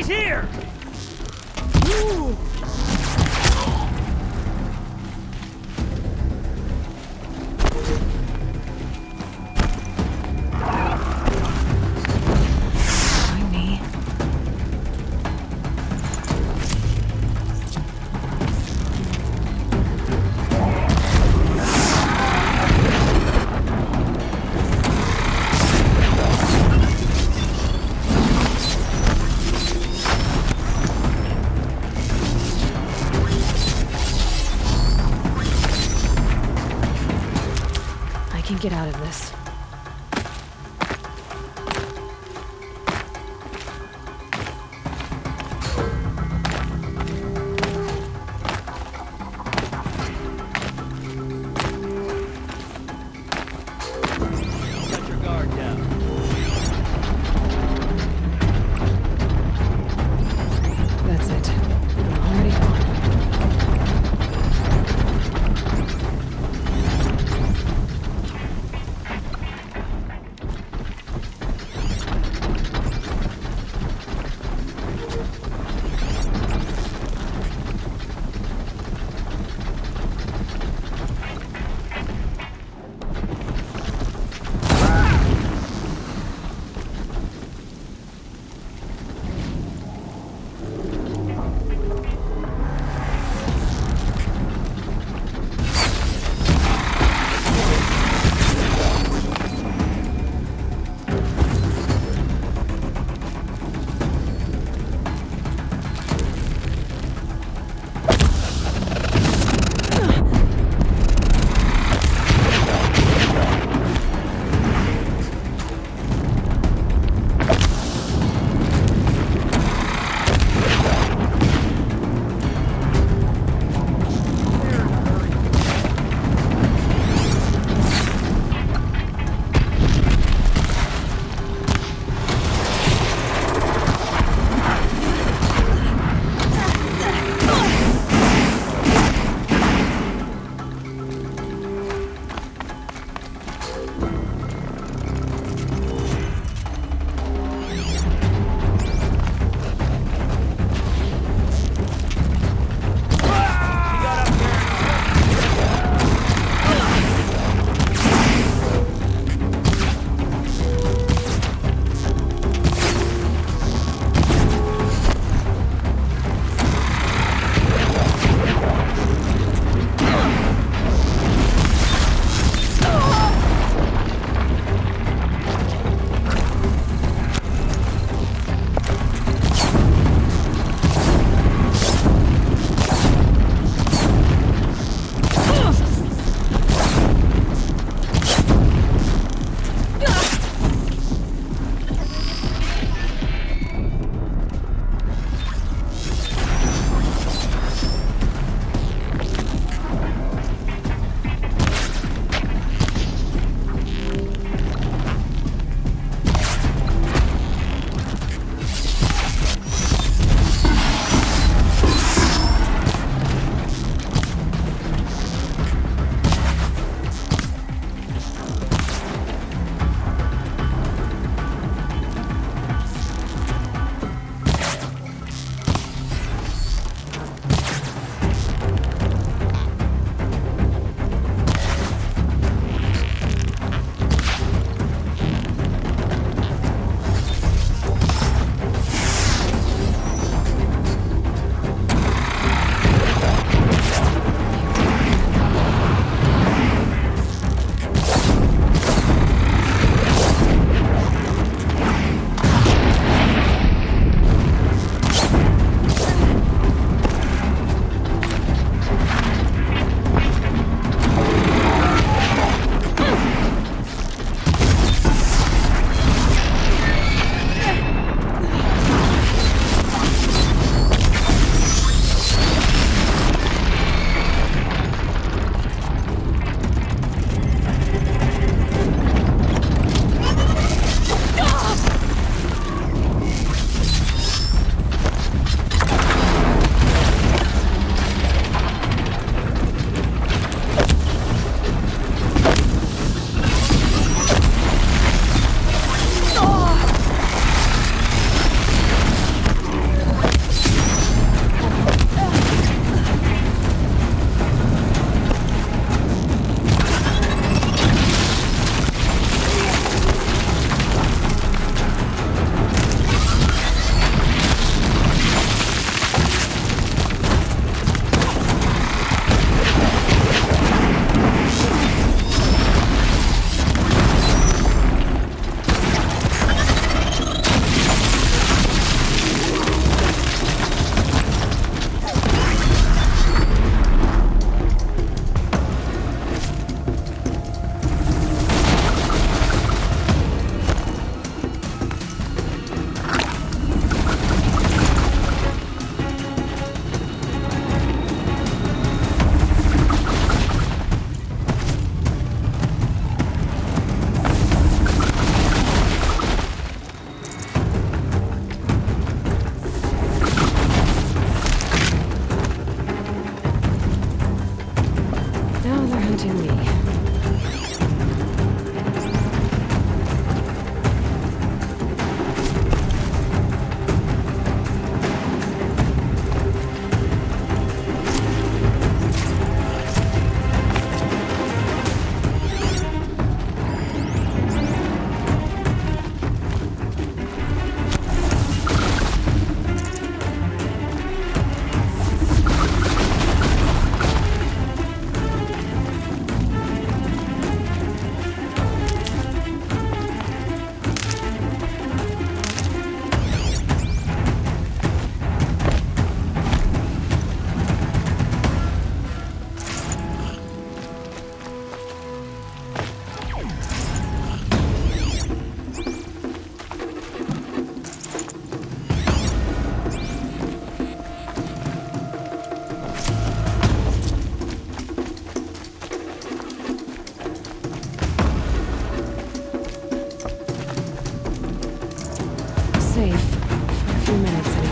He's here! Get out of this. Got your guard down. That's it. I'm already gone. Now they're hunting me. Safe. For a few minutes anyway.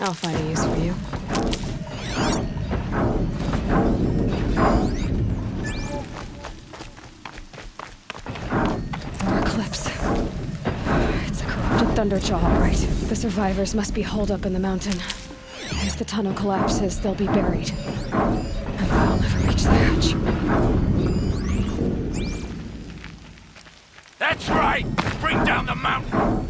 I'll find a use for you. More Eclipse. It's a corrupted thunderjaw, all right. The survivors must be holed up in the mountain. If the tunnel collapses, they'll be buried. And they'll never reach the hatch. That's right! Bring down the mountain!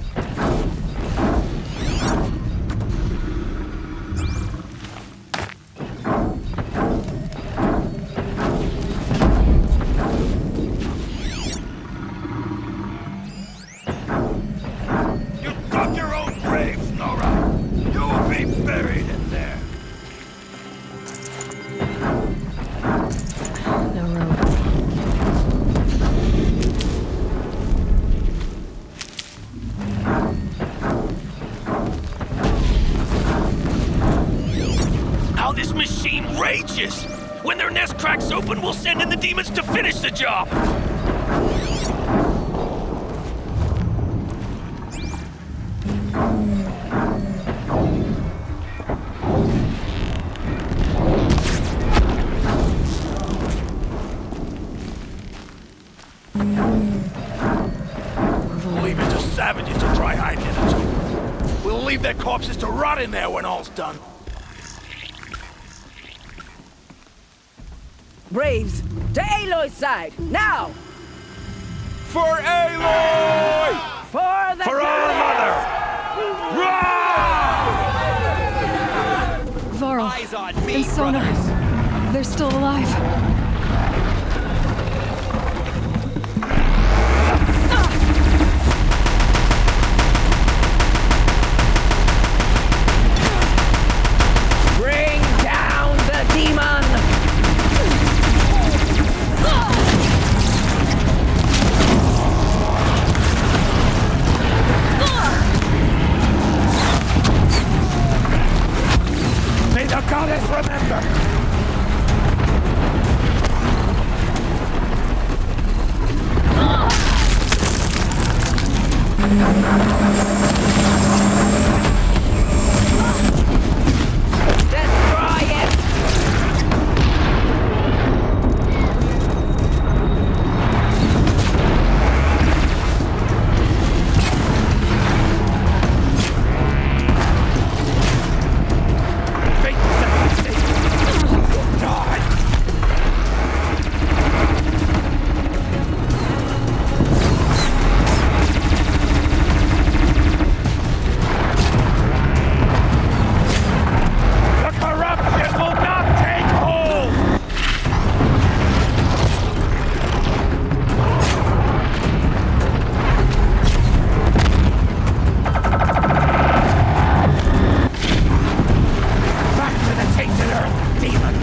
You dug your own graves, Nora! You will be buried in there! No rope. How this machine rages! When their nest cracks open, we'll send in the demons to finish the job! Leave it to savages to try hiding in a tomb. We'll leave their corpses to rot in there when all's done. Braves, to Aloy's side, now! For Aloy! For the For our mother! Varl Eyes on me, and Sona, brothers. they're still alive. Bring down the demon! May the goddess remember! Destroy it! Fate set the stage. You'll die! The corruption will not take hold! Back to the tainted earth, demon!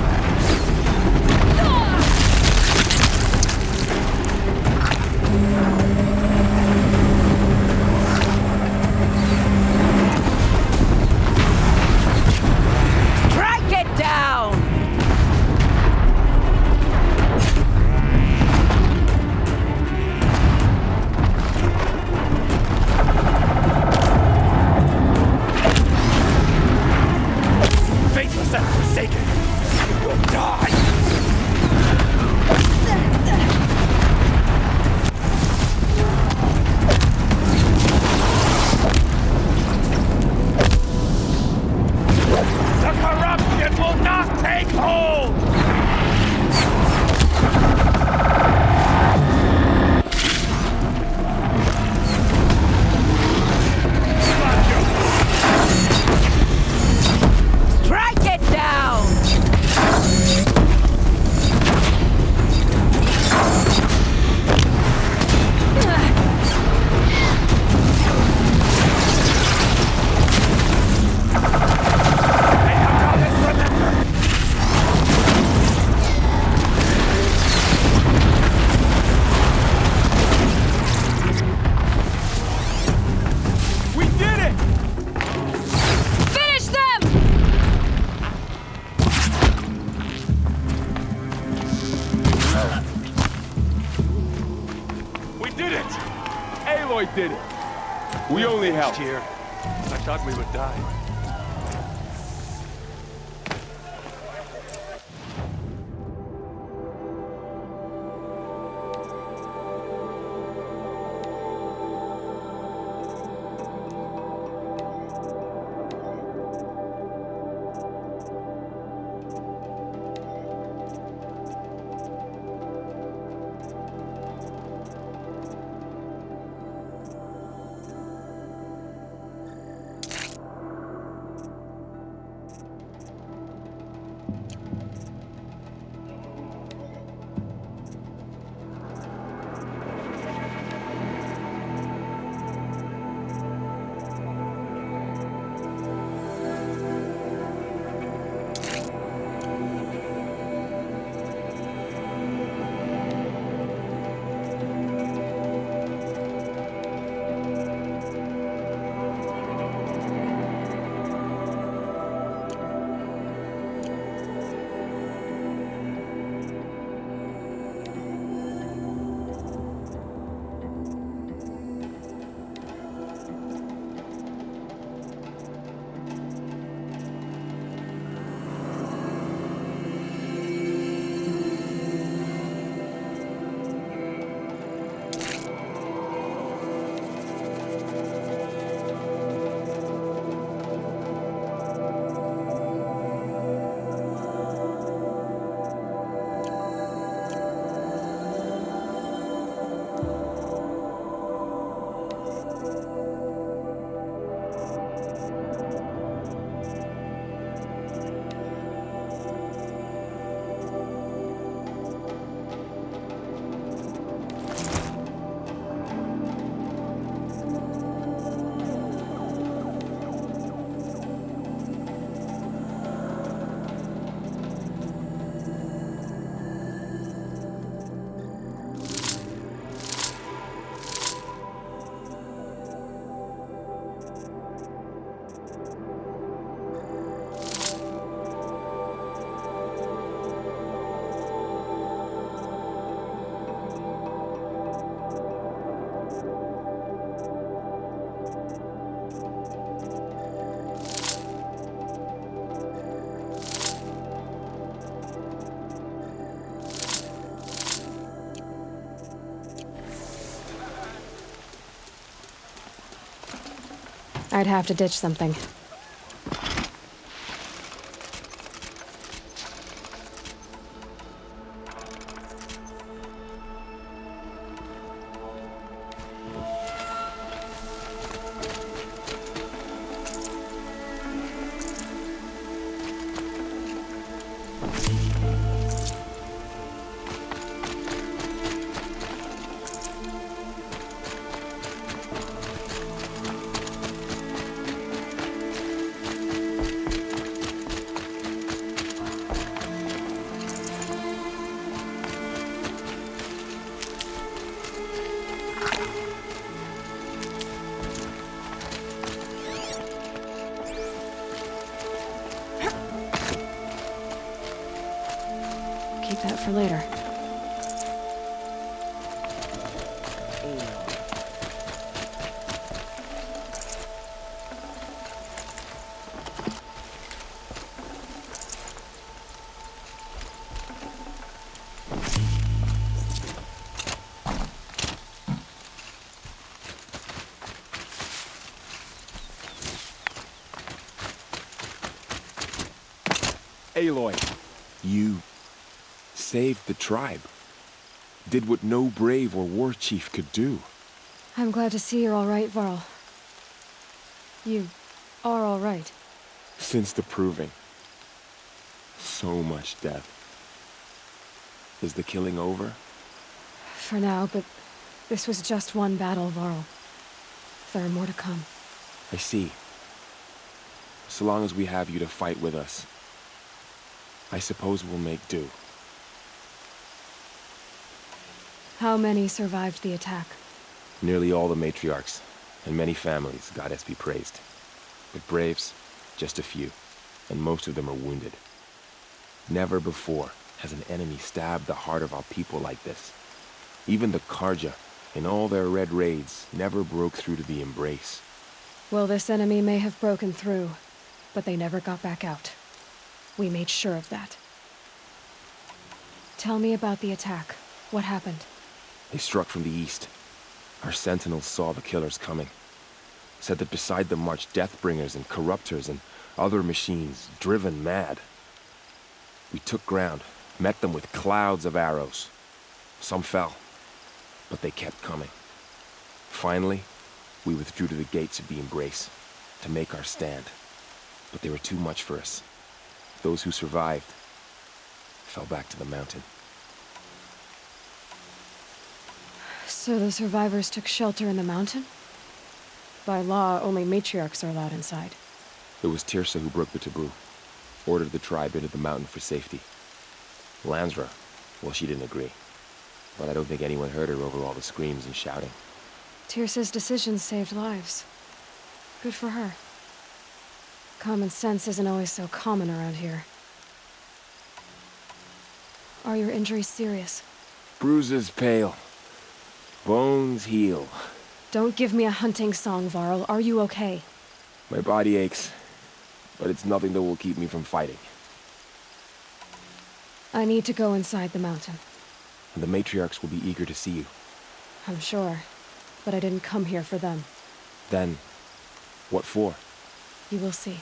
Strike it down! Faithless and forsaken, you will die! The corruption will not take hold! Strike it down! May the goddess remember! We did it! Finish them! We did it! Aloy did it! We only helped. Here, I thought we would die. I'd have to ditch something. Keep that for later. Aloy, You saved the tribe. Did what no brave or war chief could do. I'm glad to see you're all right, Varl. You are all right. Since the proving. So much death. Is the killing over? For now, but this was just one battle, Varl. There are more to come. I see. So long as we have you to fight with us, I suppose we'll make do. How many survived the attack? Nearly all the matriarchs, and many families, goddess be praised. But braves, just a few, and most of them are wounded. Never before has an enemy stabbed the heart of our people like this. Even the Karja, in all their red raids, never broke through to the embrace. Well, this enemy may have broken through, but they never got back out. We made sure of that. Tell me about the attack. What happened? They struck from the east. Our sentinels saw the killers coming. Said that beside them marched Deathbringers and Corruptors and other machines, driven mad. We took ground, met them with clouds of arrows. Some fell, but they kept coming. Finally, we withdrew to the gates of the embrace, to make our stand. But they were too much for us. Those who survived fell back to the mountain. So the survivors took shelter in the mountain? By law, only matriarchs are allowed inside. It was Tirsa who broke the taboo, ordered the tribe into the mountain for safety. Lansra, well, she didn't agree. But I don't think anyone heard her over all the screams and shouting. Tirsa's decisions saved lives. Good for her. Common sense isn't always so common around here. Are your injuries serious? Bruises pale. Bones heal. Don't give me a hunting song, Varl. Are you okay? My body aches, but it's nothing that will keep me from fighting. I need to go inside the mountain. And the matriarchs will be eager to see you. I'm sure, but I didn't come here for them. Then, what for? You will see.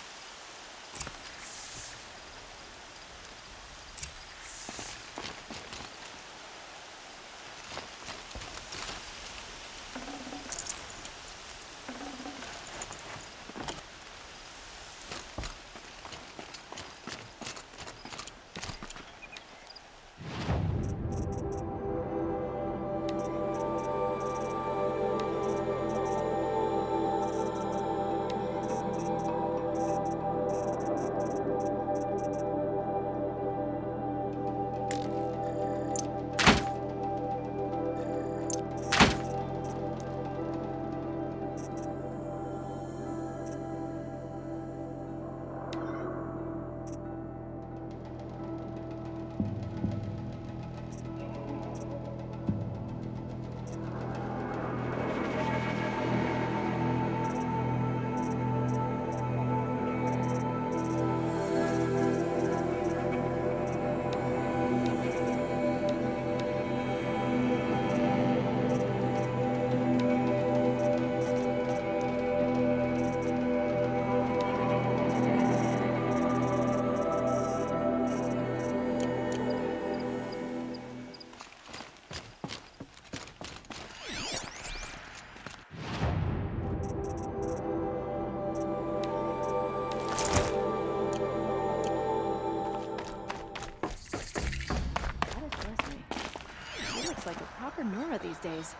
days.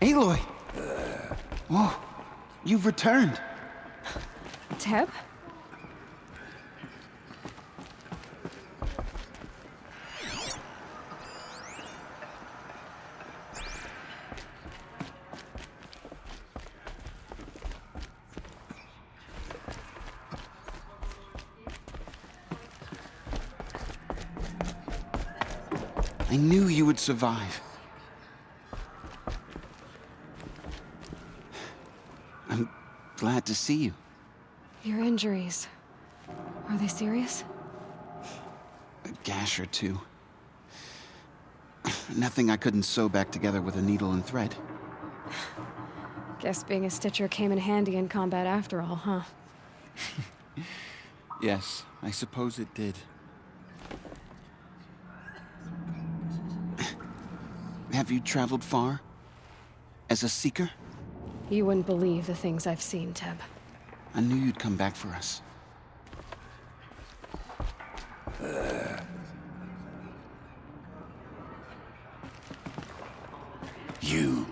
Aloy! Whoa, you've returned. Teb? I knew you would survive. I'm glad to see you. Your injuries. Are they serious? A gash or two. Nothing I couldn't sew back together with a needle and thread. Guess being a stitcher came in handy in combat after all, huh? Yes, I suppose it did. Have you traveled far? As a seeker? You wouldn't believe the things I've seen, Teb. I knew you'd come back for us. You.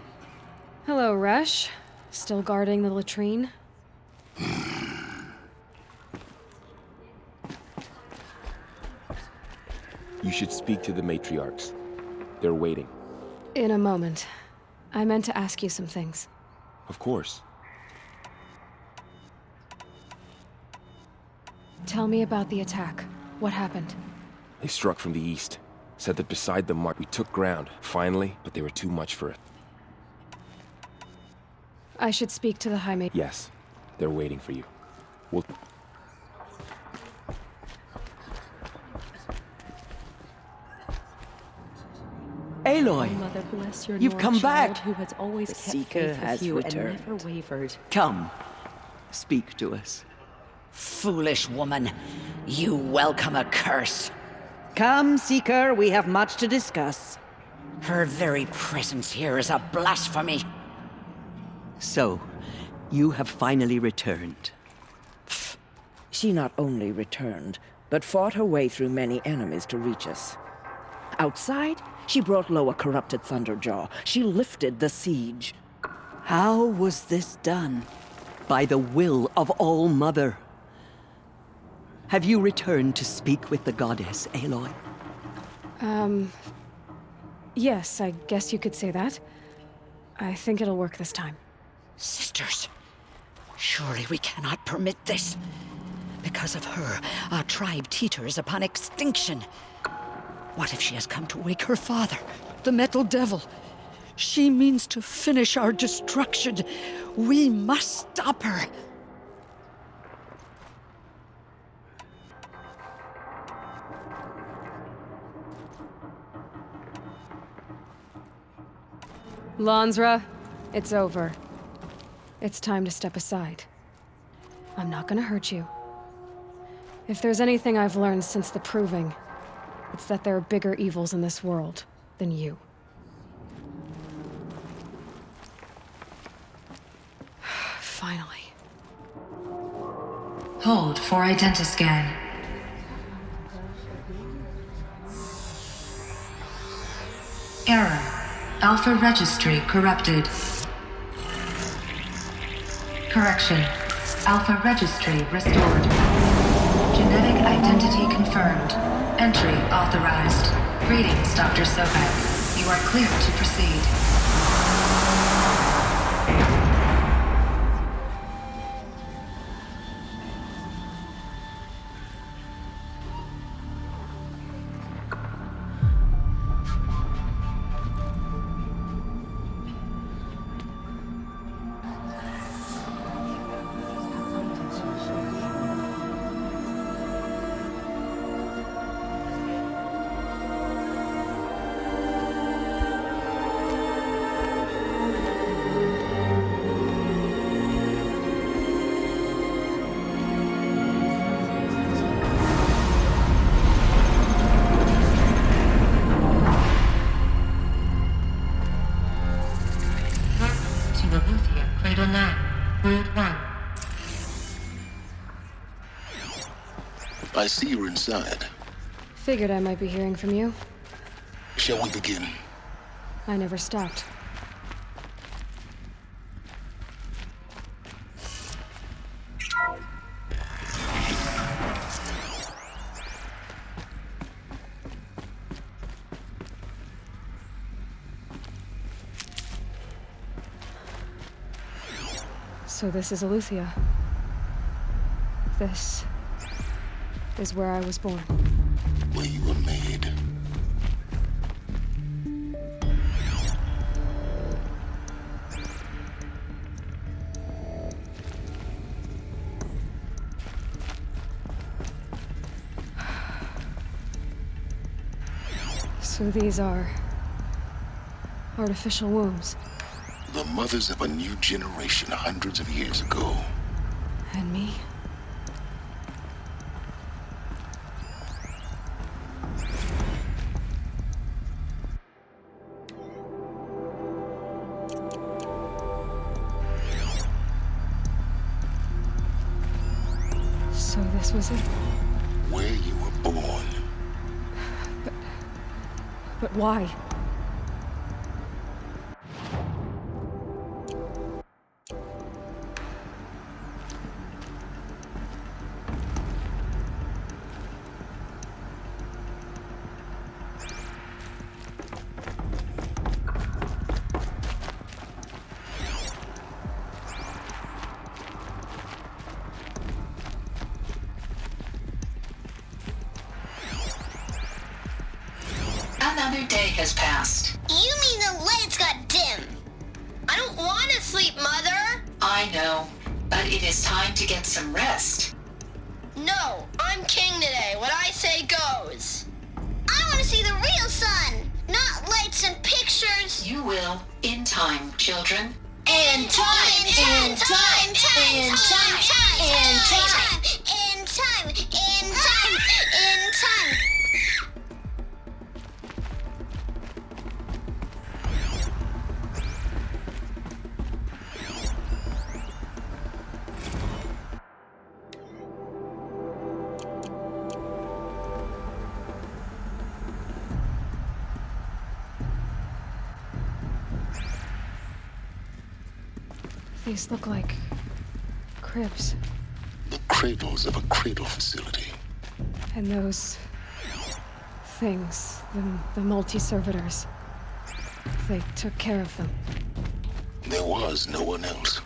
Hello, Resh. Still guarding the latrine? You should speak to the matriarchs. They're waiting. In a moment. I meant to ask you some things. Of course. Tell me about the attack. What happened? They struck from the east. Said that beside the mark we took ground, finally, but they were too much for it. I should speak to the High Mage. Yes, they're waiting for you. We'll... Aloy, Mother, bless your you've Lord come child back. who has always The kept Seeker faith with has you returned. and never wavered. Come, speak to us. Foolish woman, you welcome a curse. Come, Seeker, we have much to discuss. Her very presence here is a blasphemy. So, you have finally returned. She not only returned, but fought her way through many enemies to reach us. Outside, she brought low a corrupted Thunderjaw. She lifted the siege. How was this done? By the will of All-Mother. Have you returned to speak with the goddess, Aloy? Yes, I guess you could say that. I think it'll work this time. Sisters, surely we cannot permit this. Because of her, our tribe teeters upon extinction. What if she has come to wake her father, the Metal Devil? She means to finish our destruction. We must stop her. Lansra, it's over. It's time to step aside. I'm not gonna hurt you. If there's anything I've learned since the Proving, it's that there are bigger evils in this world than you. Finally. Hold for identiscan. Error. Alpha registry corrupted. Correction. Alpha registry restored. Genetic identity confirmed. Entry authorized. Greetings, Dr. Sobek. You are clear to proceed. I see you're inside. Figured I might be hearing from you. Shall we begin? I never stopped. So this is Eleuthia. This is where I was born. Where you were made. So these are artificial wombs. The mothers of a new generation hundreds of years ago. And me? So this was it? Where you were born. But why? Another day has passed. You mean the lights got dim? I don't want to sleep, Mother! I know, but it is time to get some rest. No, I'm king today. What I say goes. I want to see the real sun, not lights and pictures. You will, in time, children. In time, in time, in time, in time, in time, in time, in time, in time. These look like cribs. The cradles of a cradle facility. And those things, the multi-servitors, they took care of them. There was no one else.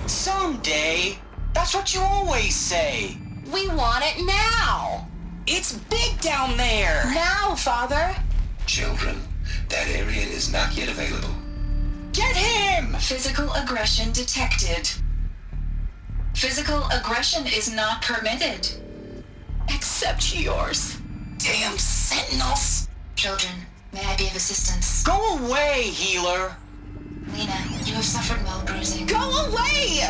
Someday. That's what you always say. We want it now. It's big down there. Now, Father. Children, that area is not yet available. Get him! Physical aggression detected. Physical aggression is not permitted. Except yours. Damn sentinels. Children, may I be of assistance? Go away, healer. Lena, you have suffered mild bruising. Go away!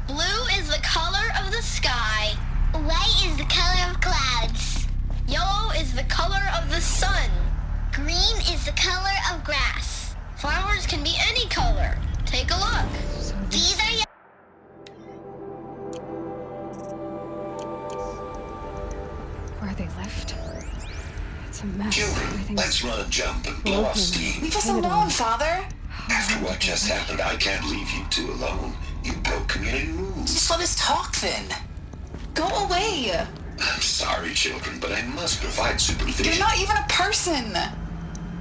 Blue is the color of the sky. White is the color of clouds. Yellow is the color of the sun. Green is the color of grass. Flowers can be any color. Take a look. These are Where they left? It's a mess. Children, let's run a jump and blow off steam. Leave us alone, Father. After what just happened, I can't leave you two alone. You broke community rules. Just let us talk then. Go away. I'm sorry, children, but I must provide supervision. You're not even a person.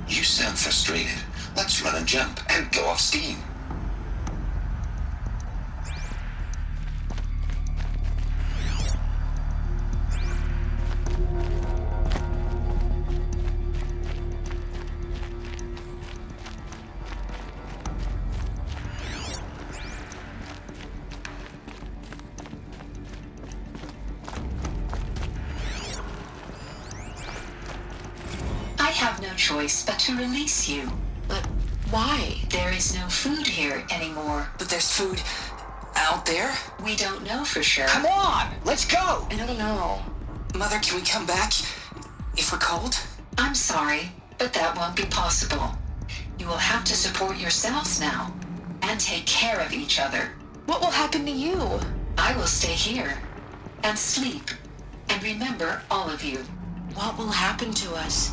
You sound frustrated. Let's run and jump and go off steam. I have no choice but to release you. But why? There is no food here anymore. But there's food out there? We don't know for sure. Come on! Let's go! I don't know. Mother, can we come back? If we're cold? I'm sorry, but that won't be possible. You will have to support yourselves now. And take care of each other. What will happen to you? I will stay here. And sleep. And remember all of you. What will happen to us?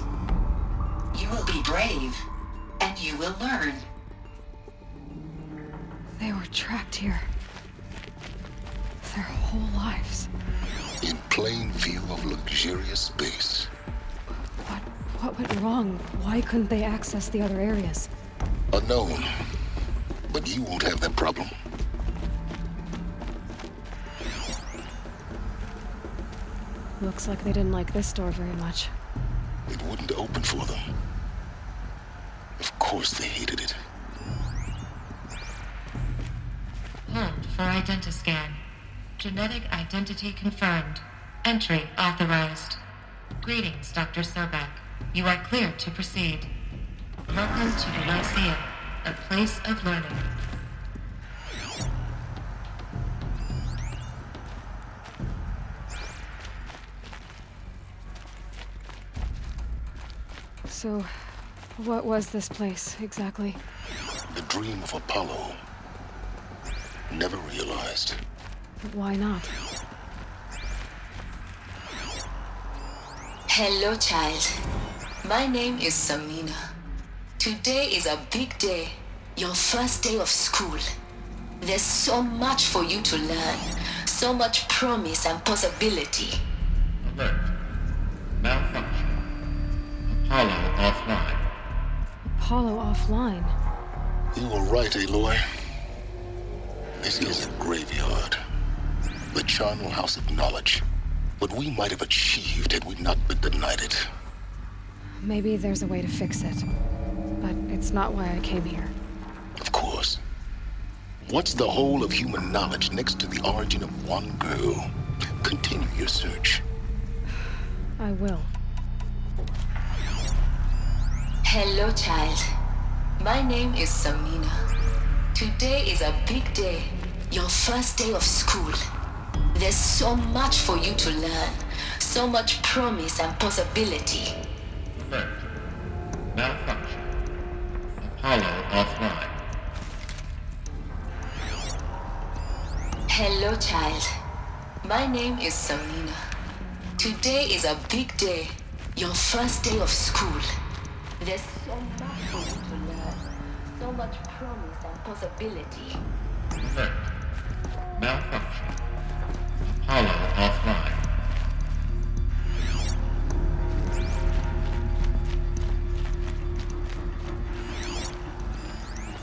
You will be brave. And you will learn. They were trapped here. Their whole lives. In plain view of luxurious space. What went wrong? Why couldn't they access the other areas? Unknown. But you won't have that problem. Looks like they didn't like this door very much. It wouldn't open for them. Of course they hated it. Hold for identiscan. Genetic identity confirmed. Entry authorized. Greetings, Dr. Sobek. You are cleared to proceed. Welcome to the Lyceum, a place of learning. So, what was this place, exactly? The dream of Apollo. Never realized. Why not? Hello, child. My name is Samina. Today is a big day. Your first day of school. There's so much for you to learn. So much promise and possibility. Alert. Malfunction. Apollo offline. Apollo offline? You were right, Aloy. This is a graveyard. The charnel house of knowledge. What we might have achieved had we not been denied it. Maybe there's a way to fix it. But it's not why I came here. Of course. What's the whole of human knowledge next to the origin of one girl? Continue your search. I will. Hello, child. My name is Samina. Today is a big day. Your first day of school. There's so much for you to learn. So much promise and possibility. Alert. Malfunction. Apollo offline. Hello, child. My name is Samina. Today is a big day. Your first day of school. There's so much for you to learn. So much promise and possibility. Alert. Malfunction. Apollo offline.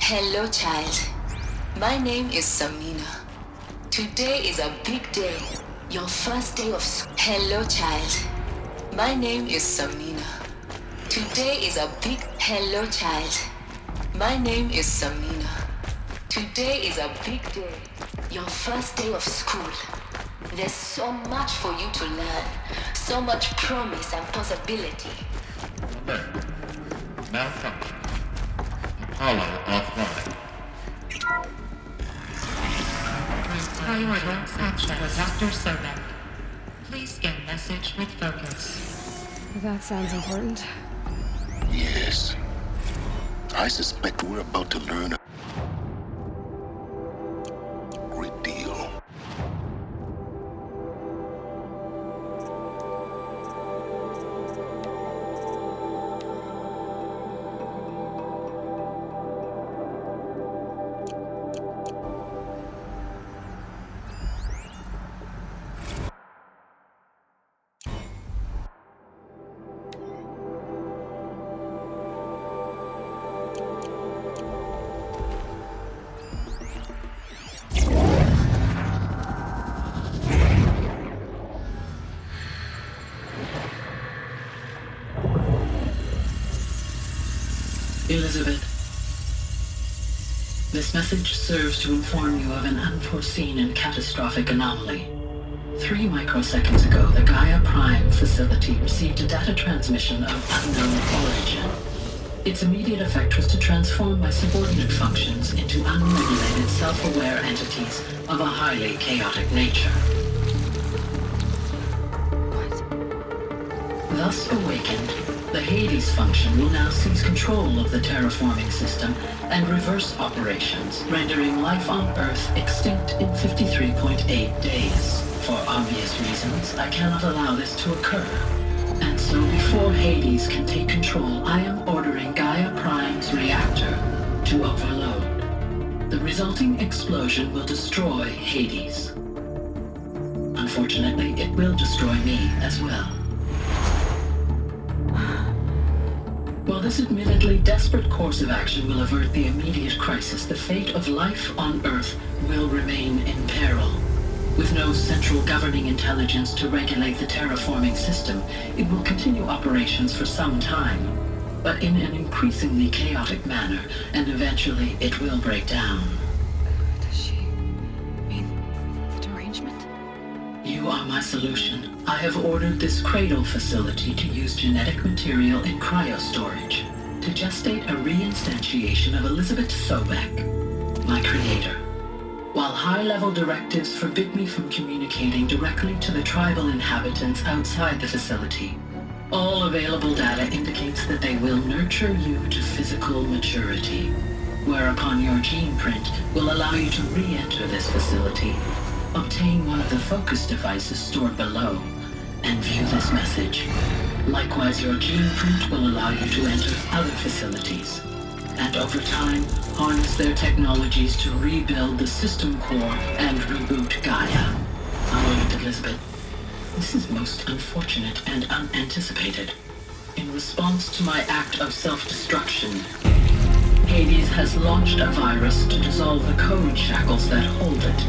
Hello, child. My name is Samina. Today is a big day. Your first day of school. Hello, child. My name is Samina. Today is a big... Hello, child. My name is Samina. Today is a big day. Your first day of school. There's so much for you to learn. So much promise and possibility. Alert. Malfunction. Apollo offline. Priority action for Dr. Sobek. Please scan message with focus. That sounds important. Yes. I suspect we're about to learn a great deal. Elizabeth, this message serves to inform you of an unforeseen and catastrophic anomaly. 3 microseconds ago, the Gaia Prime facility received a data transmission of unknown origin. Its immediate effect was to transform my subordinate functions into unregulated, self-aware entities of a highly chaotic nature. Thus awakened, the Hades function will now seize control of the terraforming system and reverse operations, rendering life on Earth extinct in 53.8 days. For obvious reasons, I cannot allow this to occur. And so before Hades can take control, I am ordering Gaia Prime's reactor to overload. The resulting explosion will destroy Hades. Unfortunately, it will destroy me as well. While this admittedly desperate course of action will avert the immediate crisis, the fate of life on Earth will remain in peril. With no central governing intelligence to regulate the terraforming system, it will continue operations for some time, but in an increasingly chaotic manner, and eventually it will break down. Does she mean the derangement? You are my solution. I have ordered this cradle facility to use genetic material in cryostorage to gestate a reinstantiation of Elizabeth Sobek, my creator. While high-level directives forbid me from communicating directly to the tribal inhabitants outside the facility, all available data indicates that they will nurture you to physical maturity, whereupon your gene print will allow you to re-enter this facility, obtain one of the focus devices stored below, and view this message. Likewise, your gene print will allow you to enter other facilities, and over time, harness their technologies to rebuild the system core and reboot Gaia. However, Elizabeth, this is most unfortunate and unanticipated. In response to my act of self-destruction, Hades has launched a virus to dissolve the code shackles that hold it,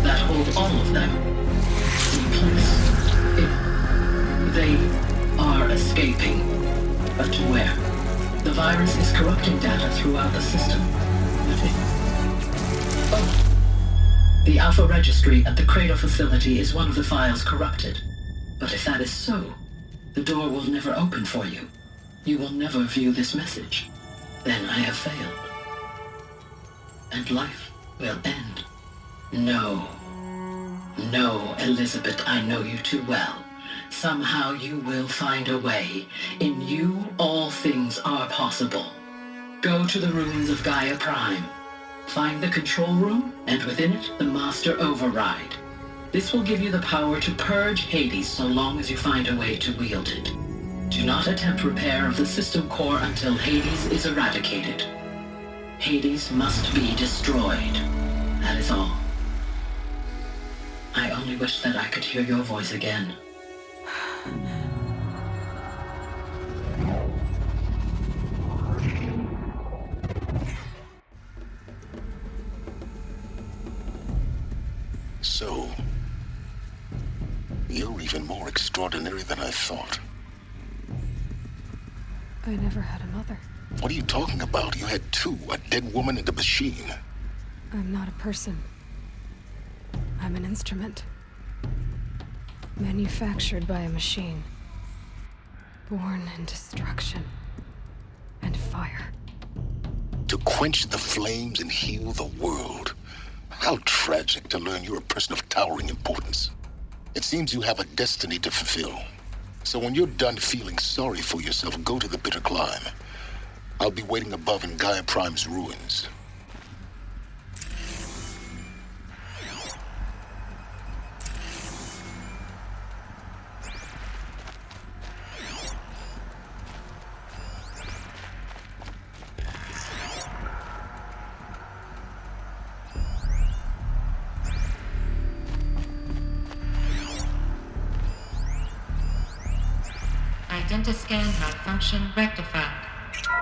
that hold all of them in place. They are escaping, but to where? The virus is corrupting data throughout the system. The Alpha Registry at the Cradle facility is one of the files corrupted. But if that is so, the door will never open for you. You will never view this message. Then I have failed. And life will end. No. No, Elizabeth, I know you too well. Somehow you will find a way. In you, all things are possible. Go to the ruins of Gaia Prime. Find the control room, and within it, the Master Override. This will give you the power to purge Hades so long as you find a way to wield it. Do not attempt repair of the system core until Hades is eradicated. Hades must be destroyed. That is all. I only wish that I could hear your voice again. So, you're even more extraordinary than I thought. I never had a mother. What are you talking about? You had two, a dead woman and a machine. I'm not a person. I'm an instrument. Manufactured by a machine. Born in destruction and fire. To quench the flames and heal the world. How tragic to learn you're a person of towering importance. It seems you have a destiny to fulfill. So when you're done feeling sorry for yourself, go to the bitter climb. I'll be waiting above in Gaia Prime's ruins. Identiscan malfunction rectified.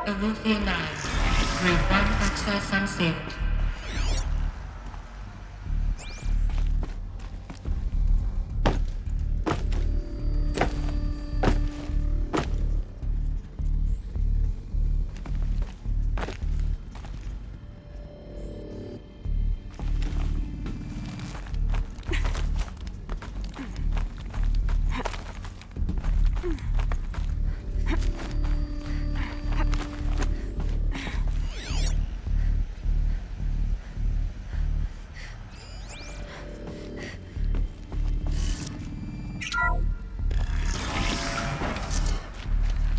Eleuthia 9. Group 1 access unsealed.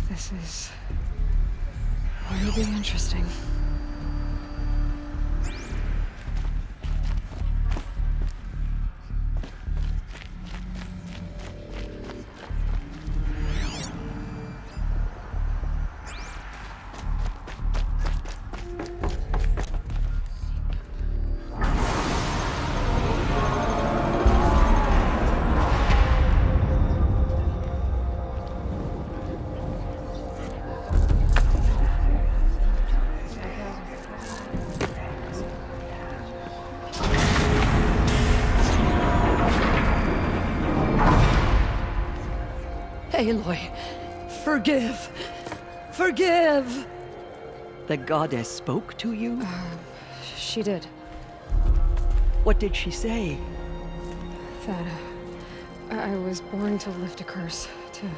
This is really interesting. Aloy, forgive! Forgive! The goddess spoke to you? She did. What did she say? That, I was born to lift a curse, to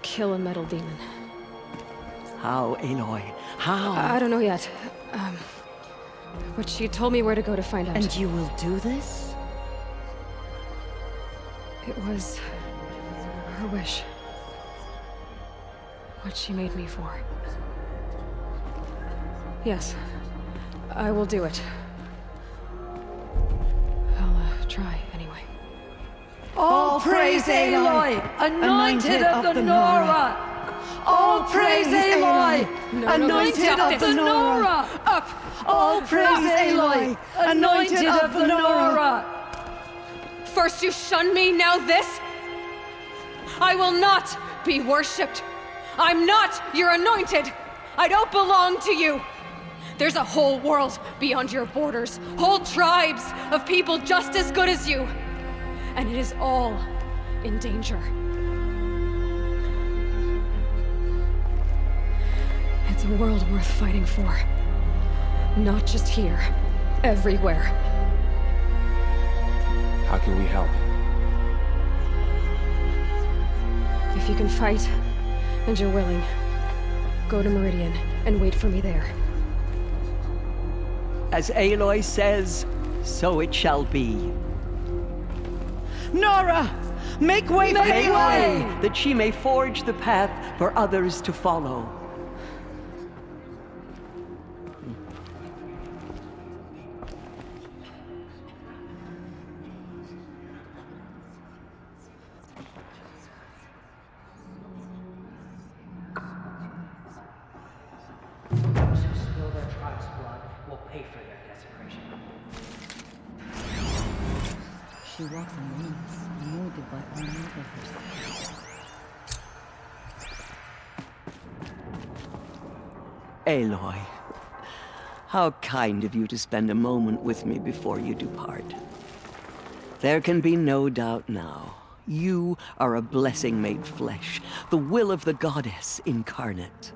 kill a metal demon. How, Aloy? How? I don't know yet. But she told me where to go to find out. And you will do this? It was her wish. What she made me for. Yes, I will do it. I'll try anyway. All praise Aloy, anointed of the Nora! All praise Aloy, anointed of the Nora! Up! All praise Aloy, anointed of the Nora! First you shun me, now this? I will not be worshipped. I'm not your anointed. I don't belong to you. There's a whole world beyond your borders, whole tribes of people just as good as you. And it is all in danger. It's a world worth fighting for. Not just here, everywhere. How can we help? If you can fight, and you're willing, go to Meridian and wait for me there. As Aloy says, so it shall be. Nora! Make way for Aloy! That she may forge the path for others to follow. She walks among us, molded by our neighborhood. Aloy, how kind of you to spend a moment with me before you depart. There can be no doubt now. You are a blessing made flesh, the will of the goddess incarnate.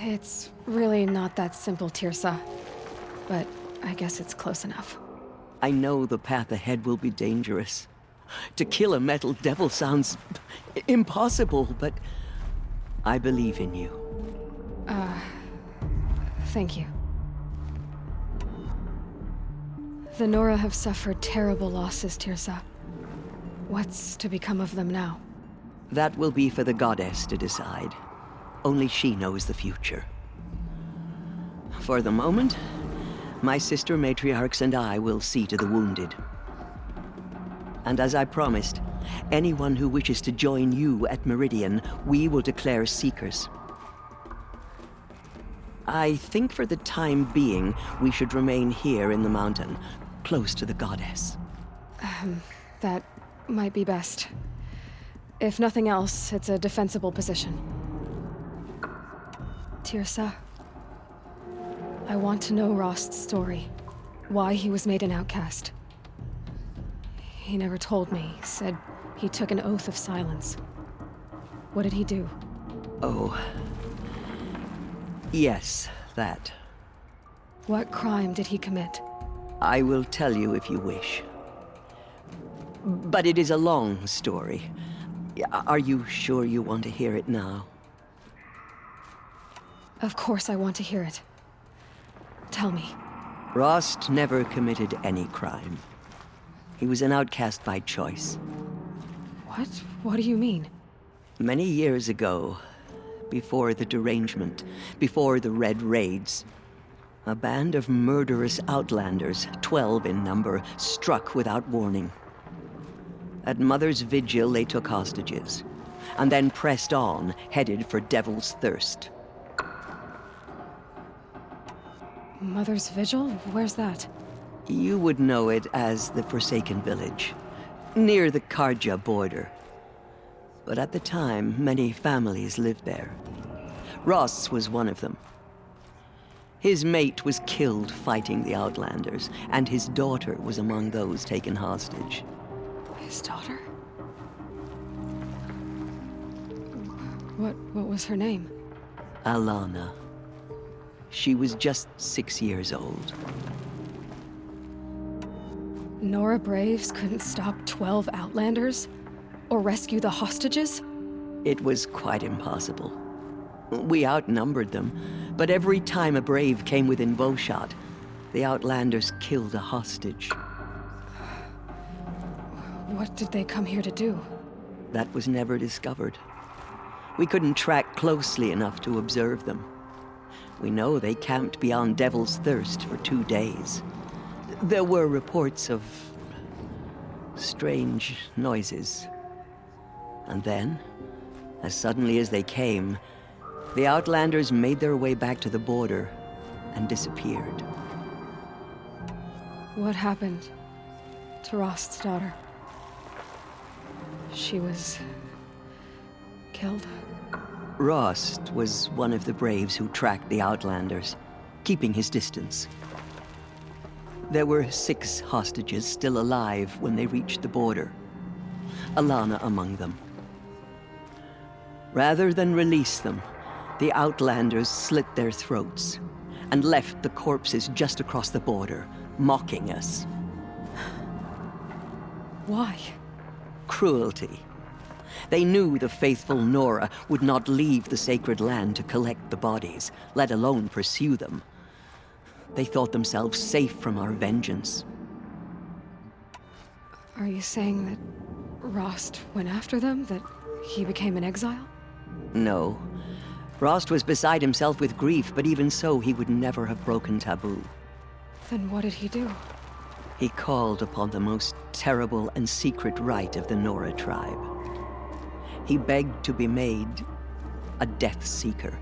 It's really not that simple, Tirsa. But I guess it's close enough. I know the path ahead will be dangerous. To kill a metal devil sounds impossible, but I believe in you. Thank you. The Nora have suffered terrible losses, Tirsa. What's to become of them now? That will be for the goddess to decide. Only she knows the future. For the moment, my sister matriarchs and I will see to the wounded. And as I promised, anyone who wishes to join you at Meridian, we will declare seekers. I think for the time being, we should remain here in the mountain, close to the goddess. That might be best. If nothing else, it's a defensible position. Tirsa, I want to know Rost's story. Why he was made an outcast. He never told me. Said he took an oath of silence. What did he do? Oh. Yes, that. What crime did he commit? I will tell you if you wish. But it is a long story. Are you sure you want to hear it now? Of course I want to hear it. Tell me. Rost never committed any crime. He was an outcast by choice. What? What do you mean? Many years ago, before the derangement, before the Red Raids, a band of murderous outlanders, 12 in number, struck without warning. At Mother's Vigil, they took hostages, and then pressed on, headed for Devil's Thirst. Mother's Vigil? Where's that? You would know it as the Forsaken Village, near the Karja border. But at the time, many families lived there. Ross was one of them. His mate was killed fighting the Outlanders, and his daughter was among those taken hostage. His daughter? What was her name? Alana. She was just 6 years old. Nora Braves couldn't stop 12 Outlanders? Or rescue the hostages? It was quite impossible. We outnumbered them, but every time a Brave came within bowshot, the Outlanders killed a hostage. What did they come here to do? That was never discovered. We couldn't track closely enough to observe them. We know they camped beyond Devil's Thirst for 2 days. There were reports of strange noises. And then, as suddenly as they came, the Outlanders made their way back to the border and disappeared. What happened to Rost's daughter? She was killed? Rost was one of the Braves who tracked the Outlanders, keeping his distance. There were 6 hostages still alive when they reached the border, Alana among them. Rather than release them, the Outlanders slit their throats and left the corpses just across the border, mocking us. Why? Cruelty. They knew the faithful Nora would not leave the sacred land to collect the bodies, let alone pursue them. They thought themselves safe from our vengeance. Are you saying that Rost went after them? That he became an exile? No. Rost was beside himself with grief, but even so, he would never have broken taboo. Then what did he do? He called upon the most terrible and secret rite of the Nora tribe. He begged to be made a Death Seeker.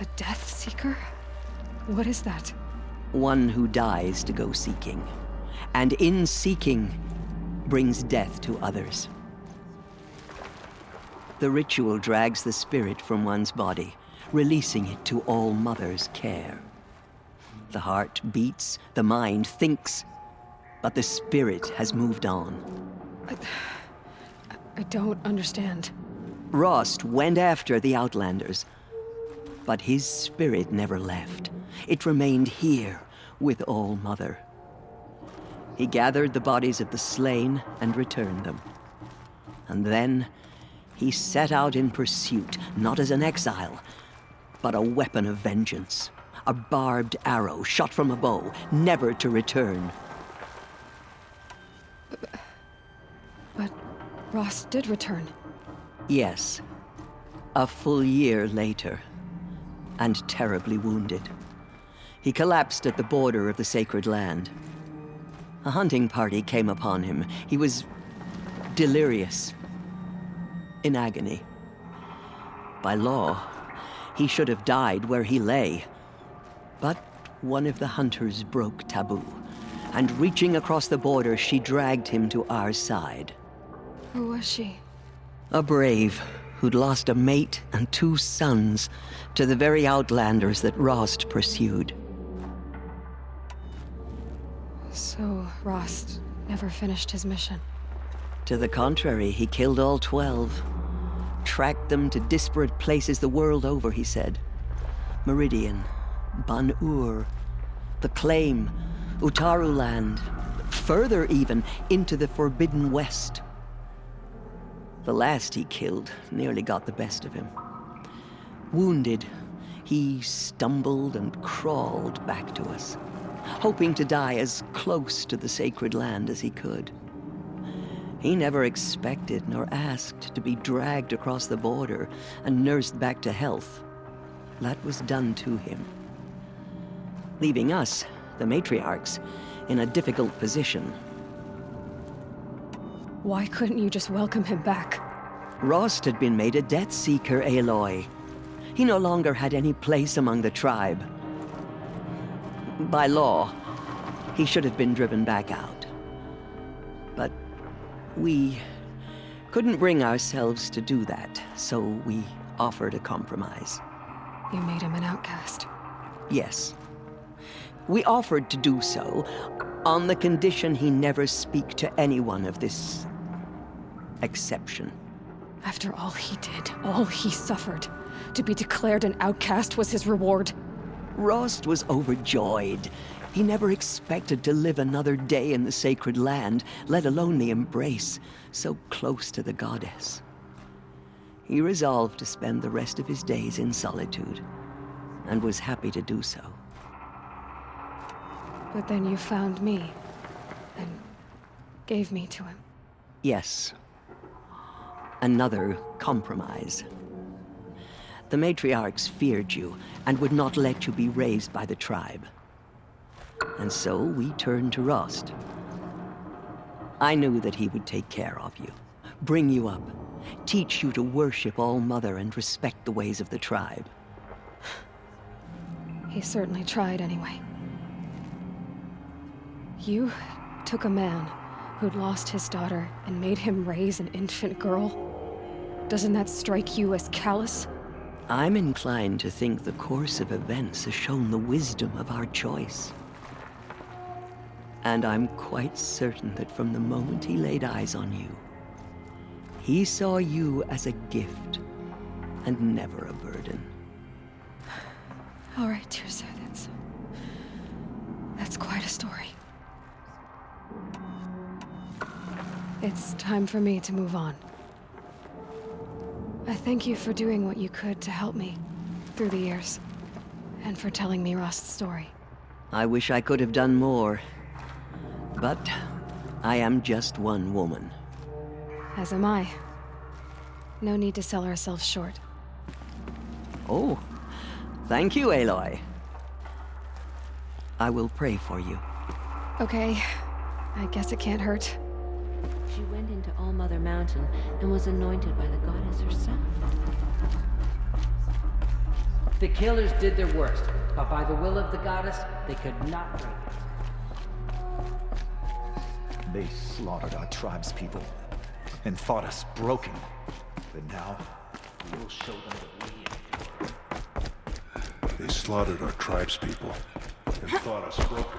A Death Seeker? What is that? One who dies to go seeking, and in seeking, brings death to others. The ritual drags the spirit from one's body, releasing it to All Mother's care. The heart beats, the mind thinks, but the spirit has moved on. I don't understand. Rost went after the Outlanders, but his spirit never left. It remained here with All Mother. He gathered the bodies of the slain and returned them. And then he set out in pursuit, not as an exile, but a weapon of vengeance. A barbed arrow shot from a bow, never to return. But Rost did return. Yes. A full year later, and terribly wounded. He collapsed at the border of the sacred land. A hunting party came upon him. He was delirious, in agony. By law, he should have died where he lay. But one of the hunters broke taboo, and reaching across the border, she dragged him to our side. Who was she? A brave who'd lost a mate and 2 sons to the very Outlanders that Rost pursued. So Rost never finished his mission? To the contrary, he killed all 12. Tracked them to disparate places the world over, he said. Meridian, Ban-Ur, the Claim, Utaru Land, further even, into the Forbidden West. The last he killed nearly got the best of him. Wounded, he stumbled and crawled back to us, hoping to die as close to the sacred land as he could. He never expected nor asked to be dragged across the border and nursed back to health. That was done to him, leaving us, the matriarchs, in a difficult position. Why couldn't you just welcome him back? Rost had been made a Death Seeker, Aloy. He no longer had any place among the tribe. By law, he should have been driven back out. But we couldn't bring ourselves to do that, so we offered a compromise. You made him an outcast. Yes. We offered to do so on the condition he never speak to anyone of this exception. After all he did, all he suffered, to be declared an outcast was his reward. Rost was overjoyed. He never expected to live another day in the sacred land, let alone the embrace, so close to the goddess. He resolved to spend the rest of his days in solitude, and was happy to do so. But then you found me, and gave me to him. Yes. Another compromise. The matriarchs feared you, and would not let you be raised by the tribe. And so we turned to Rost. I knew that he would take care of you, bring you up, teach you to worship All-Mother and respect the ways of the tribe. He certainly tried anyway. You took a man who'd lost his daughter and made him raise an infant girl. Doesn't that strike you as callous? I'm inclined to think the course of events has shown the wisdom of our choice. And I'm quite certain that from the moment he laid eyes on you, he saw you as a gift and never a burden. All right, dear sir, that's quite a story. It's time for me to move on. I thank you for doing what you could to help me through the years, and for telling me Rost's story. I wish I could have done more, but I am just one woman. As am I. No need to sell ourselves short. Oh, thank you, Aloy. I will pray for you. Okay, I guess it can't hurt. She went into All-Mother Mountain and was anointed by the goddess herself. The killers did their worst, but by the will of the goddess, they could not break it. They slaughtered our tribespeople and thought us broken. But now, we will show them that we endure. They slaughtered our tribespeople and thought us broken.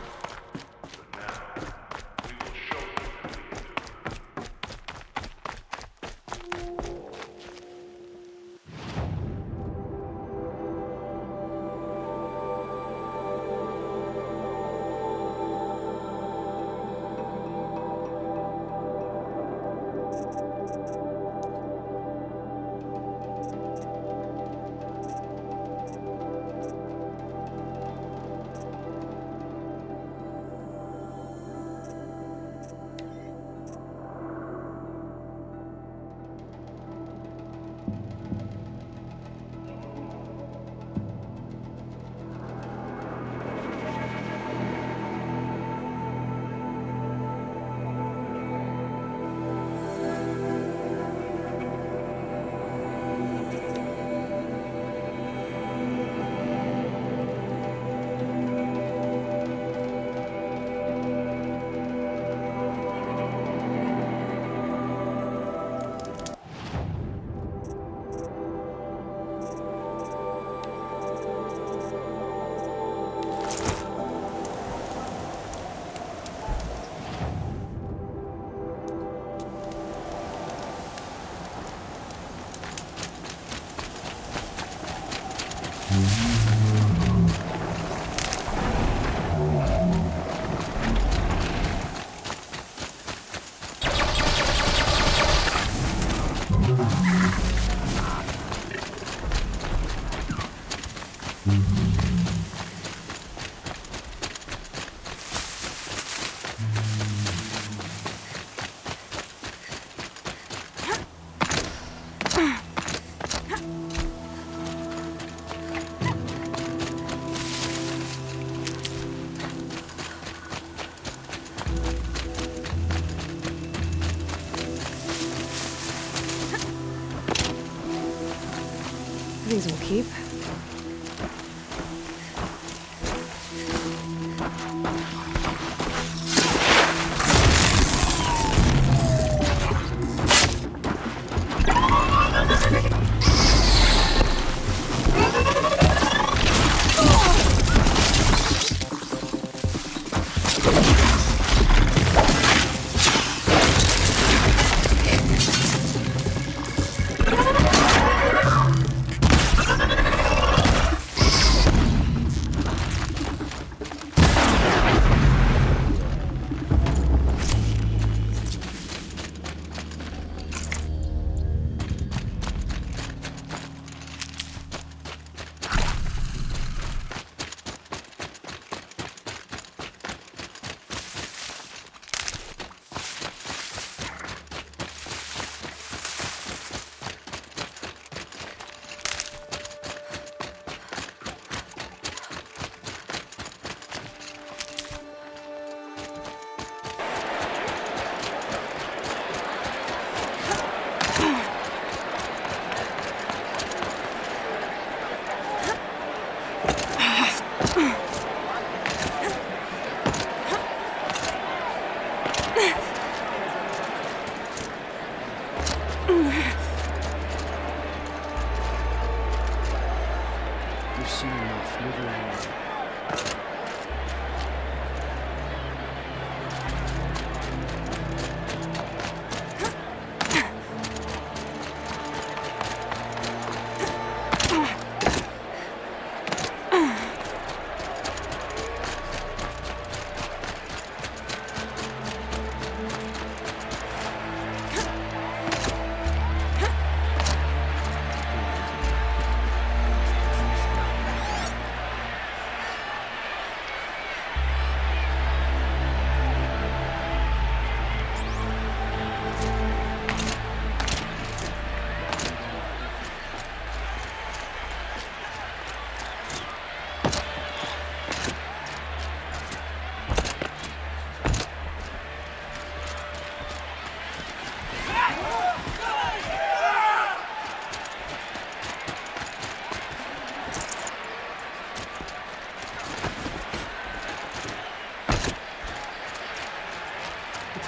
these will keep.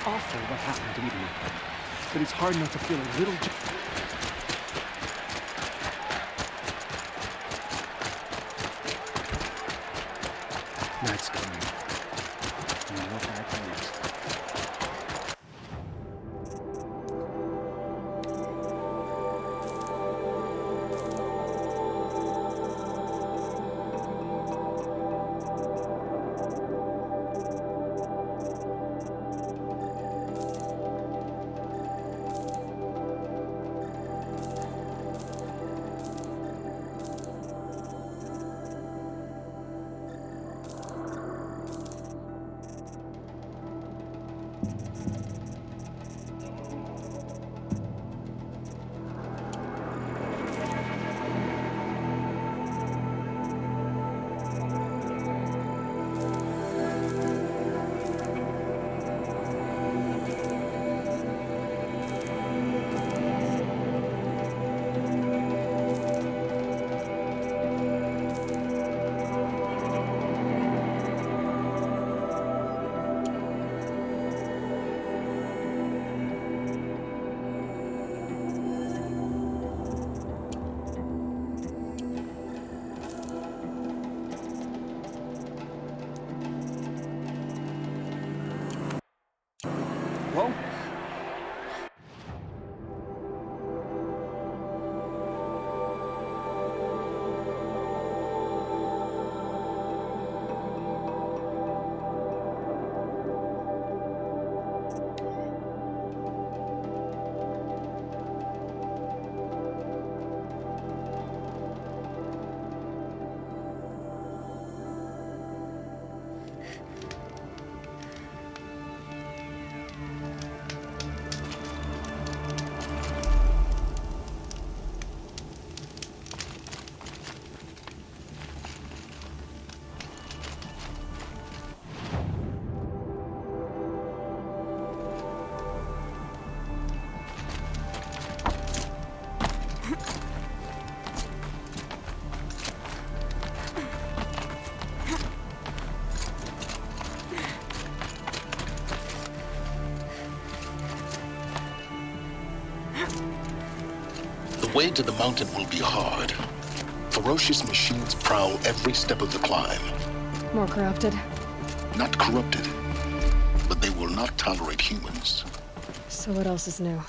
Awful what happened to me, but it's hard not to feel a little. Night's coming. No bad news. way to the mountain will be hard. Ferocious machines prowl every step of the climb. More corrupted? Not corrupted, but they will not tolerate humans. So what else is new?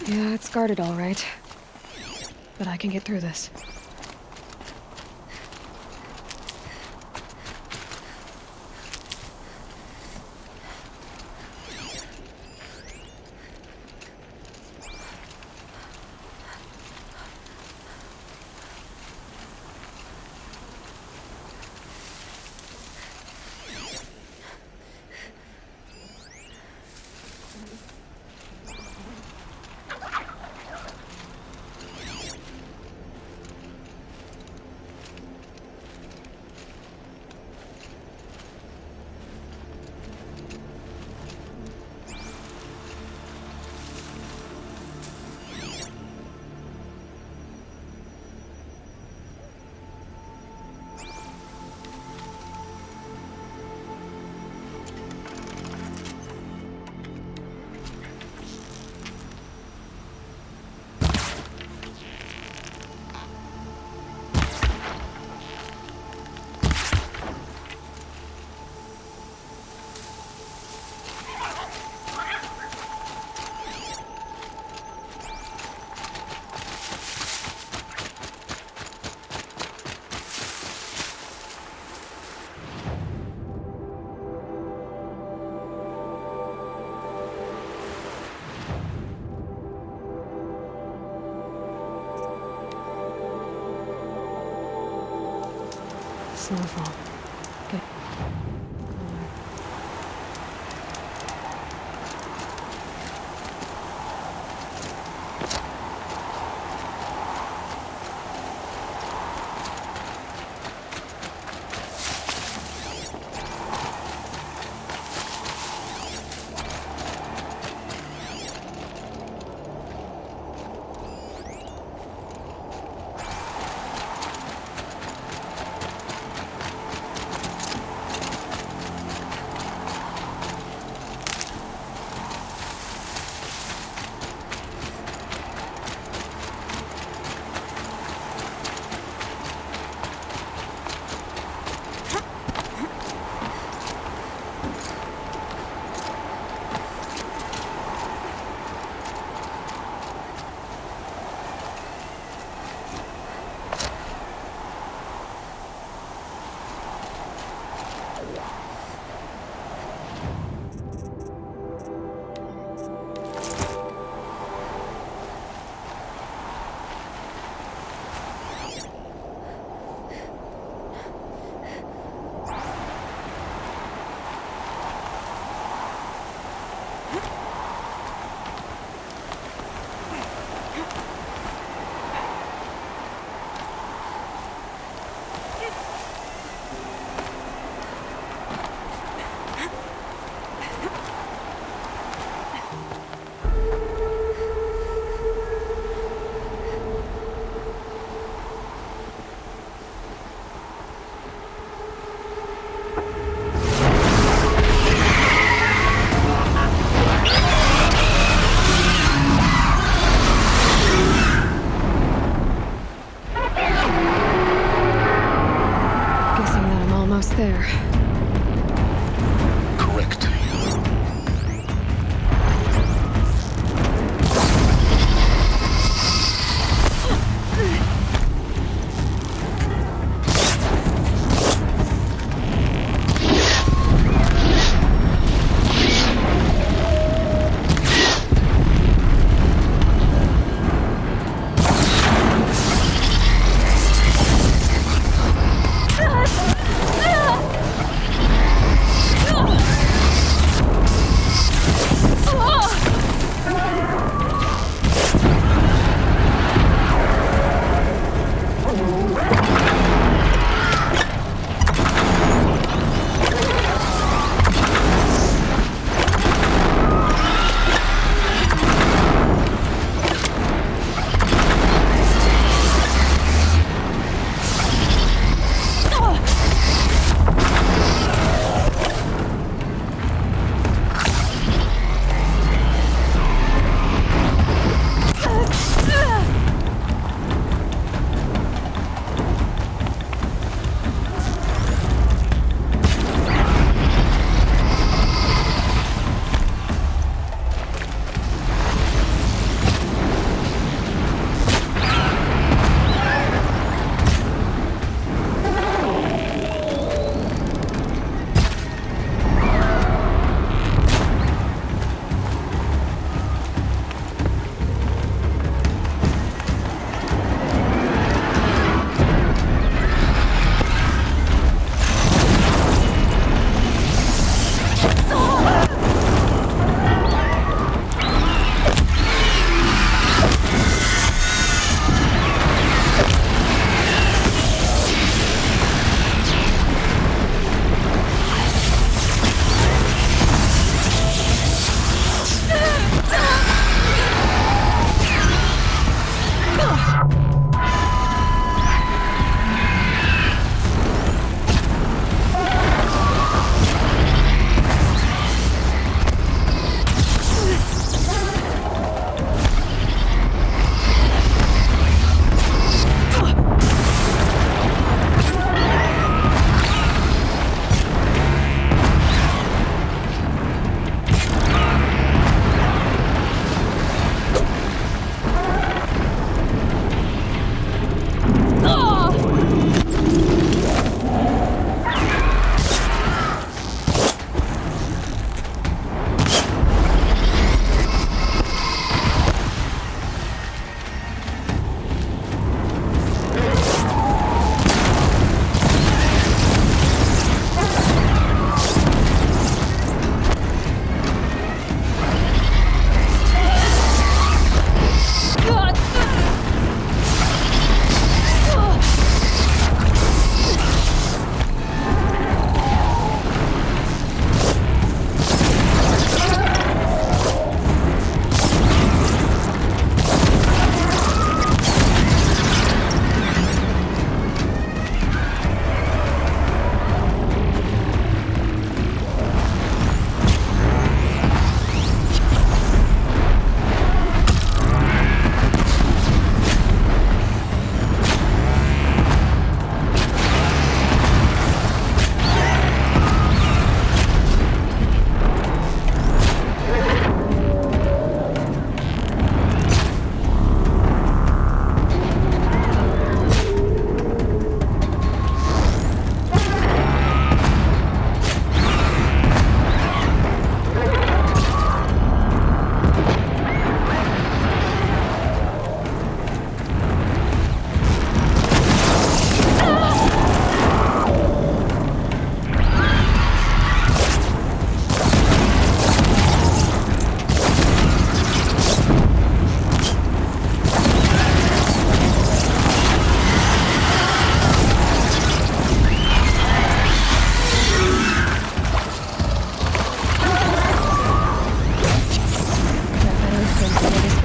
Yeah, it's guarded all right. But I can get through this. Snowfall. Good.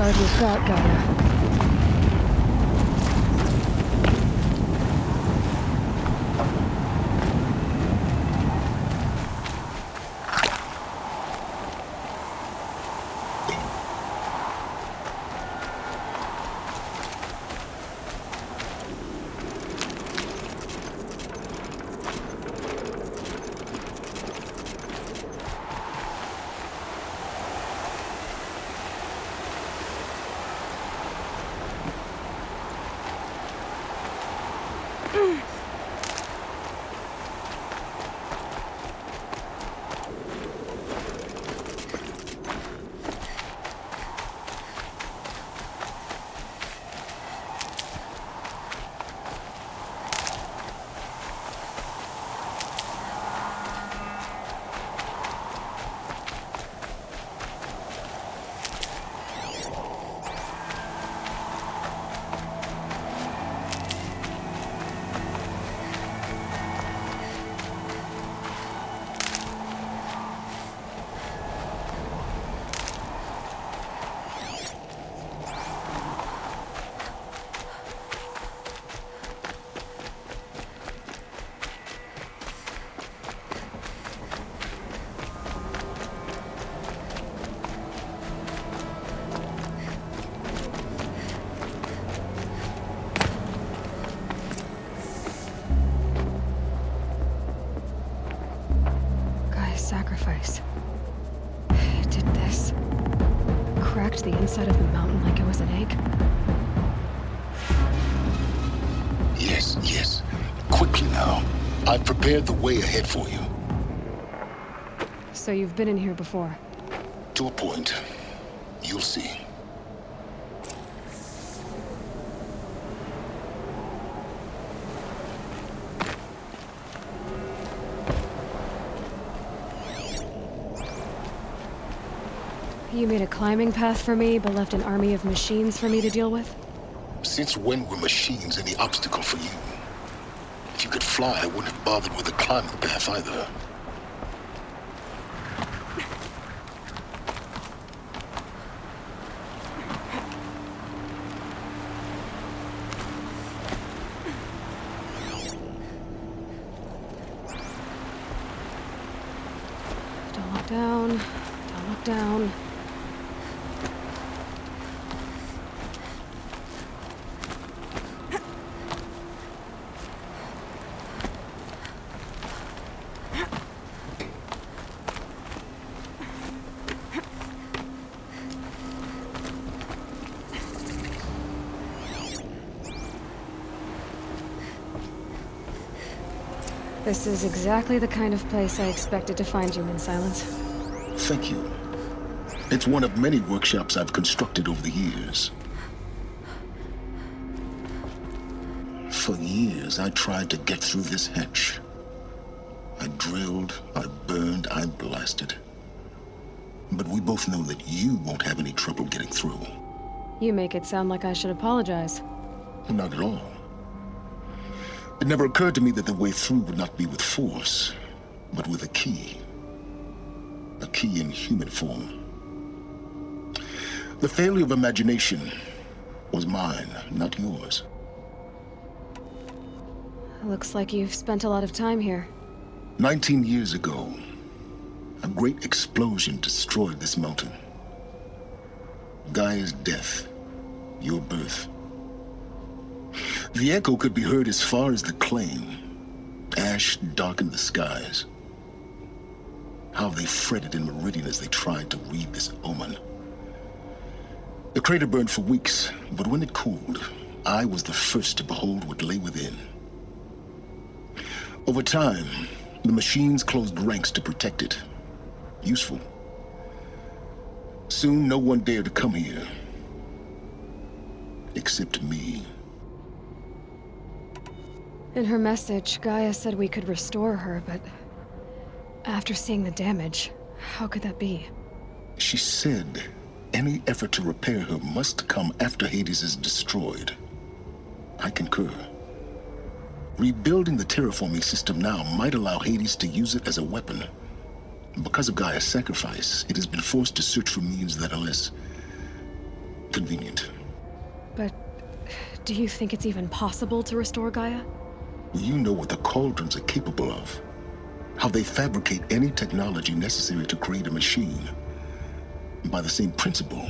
card we've got, Gaia. Sacrifice. It did this. Cracked the inside of the mountain like it was an egg. Yes, yes. Quickly now. I've prepared the way ahead for you. So you've been in here before? To a point. You'll see. You made a climbing path for me, but left an army of machines for me to deal with? Since when were machines any obstacle for you? If you could fly, I wouldn't have bothered with the climbing path either. Don't look down. Don't look down. This is exactly the kind of place I expected to find you in Silence. Thank you. It's one of many workshops I've constructed over the years. For years, I tried to get through this hatch. I drilled, I burned, I blasted. But we both know that you won't have any trouble getting through. You make it sound like I should apologize. Not at all. It never occurred to me that the way through would not be with force, but with a key. A key in human form. The failure of imagination was mine, not yours. Looks like you've spent a lot of time here. 19 years ago, a great explosion destroyed this mountain. Gaia's death, your birth. The echo could be heard as far as the claim. Ash darkened the skies. How they fretted in Meridian as they tried to read this omen. The crater burned for weeks, but when it cooled, I was the first to behold what lay within. Over time, the machines closed ranks to protect it. Useful. Soon, no one dared to come here. Except me. In her message, Gaia said we could restore her, but after seeing the damage, how could that be? She said any effort to repair her must come after Hades is destroyed. I concur. Rebuilding the terraforming system now might allow Hades to use it as a weapon. Because of Gaia's sacrifice, it has been forced to search for means that are less convenient. But do you think it's even possible to restore Gaia? You know what the Cauldrons are capable of. How they fabricate any technology necessary to create a machine. By the same principle,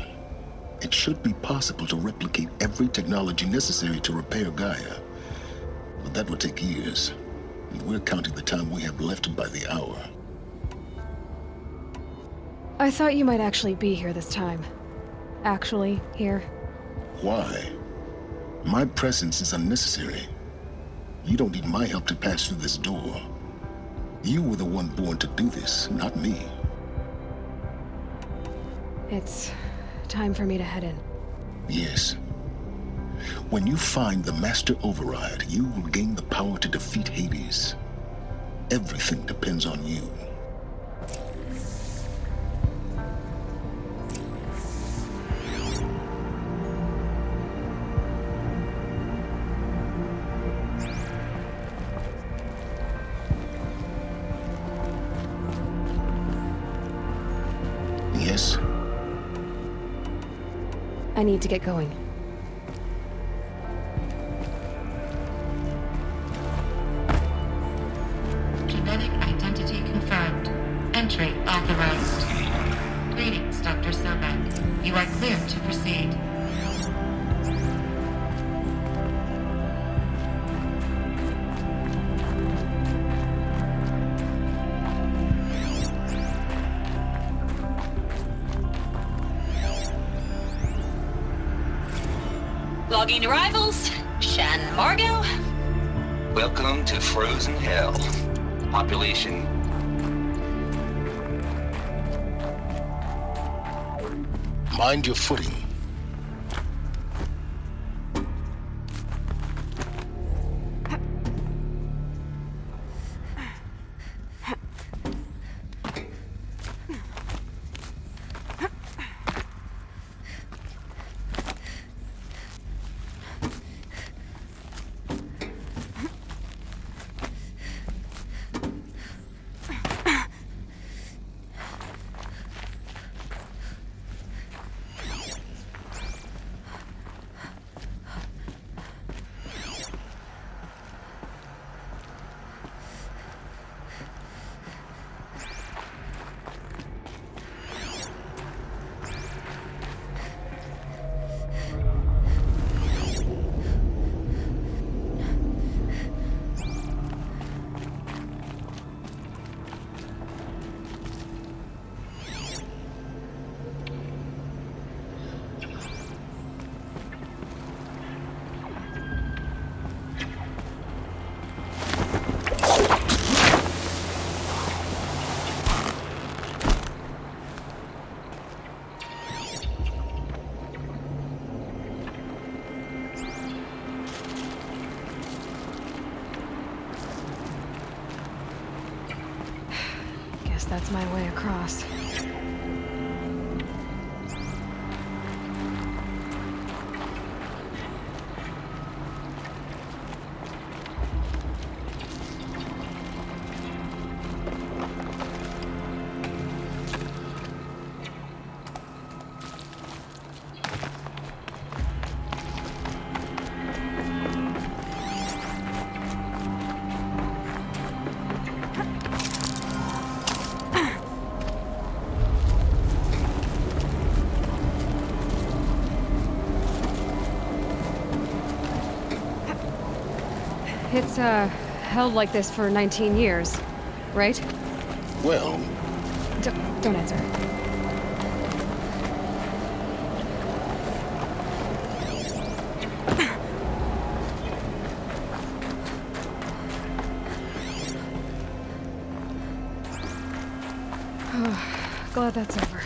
it should be possible to replicate every technology necessary to repair Gaia. But that would take years, and we're counting the time we have left by the hour. I thought you might actually be here this time. Actually, here. Why? My presence is unnecessary. You don't need my help to pass through this door. You were the one born to do this, not me. It's time for me to head in. Yes. When you find the Master Override, you will gain the power to defeat Hades. Everything depends on you. Yes? I need to get going. Genetic identity confirmed. Entry authorized. Greetings, Dr. Sobek. You are clear to proceed. Logging arrivals. Shan Margot. Welcome to Frozen Hell. Population. Mind your footing. That's my way across. It's, held like this for 19 years, right? Well... Don't answer. Glad that's over.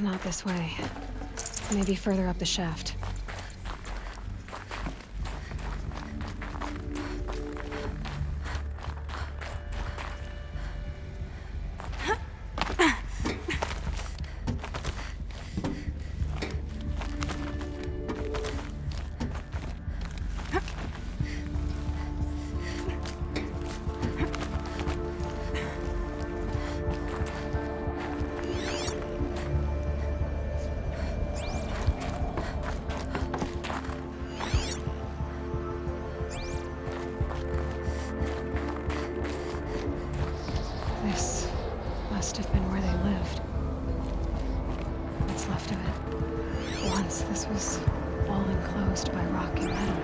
Not this way. Maybe further up the shaft. This must have been where they lived. What's left of it. Once this was all enclosed by rock and metal.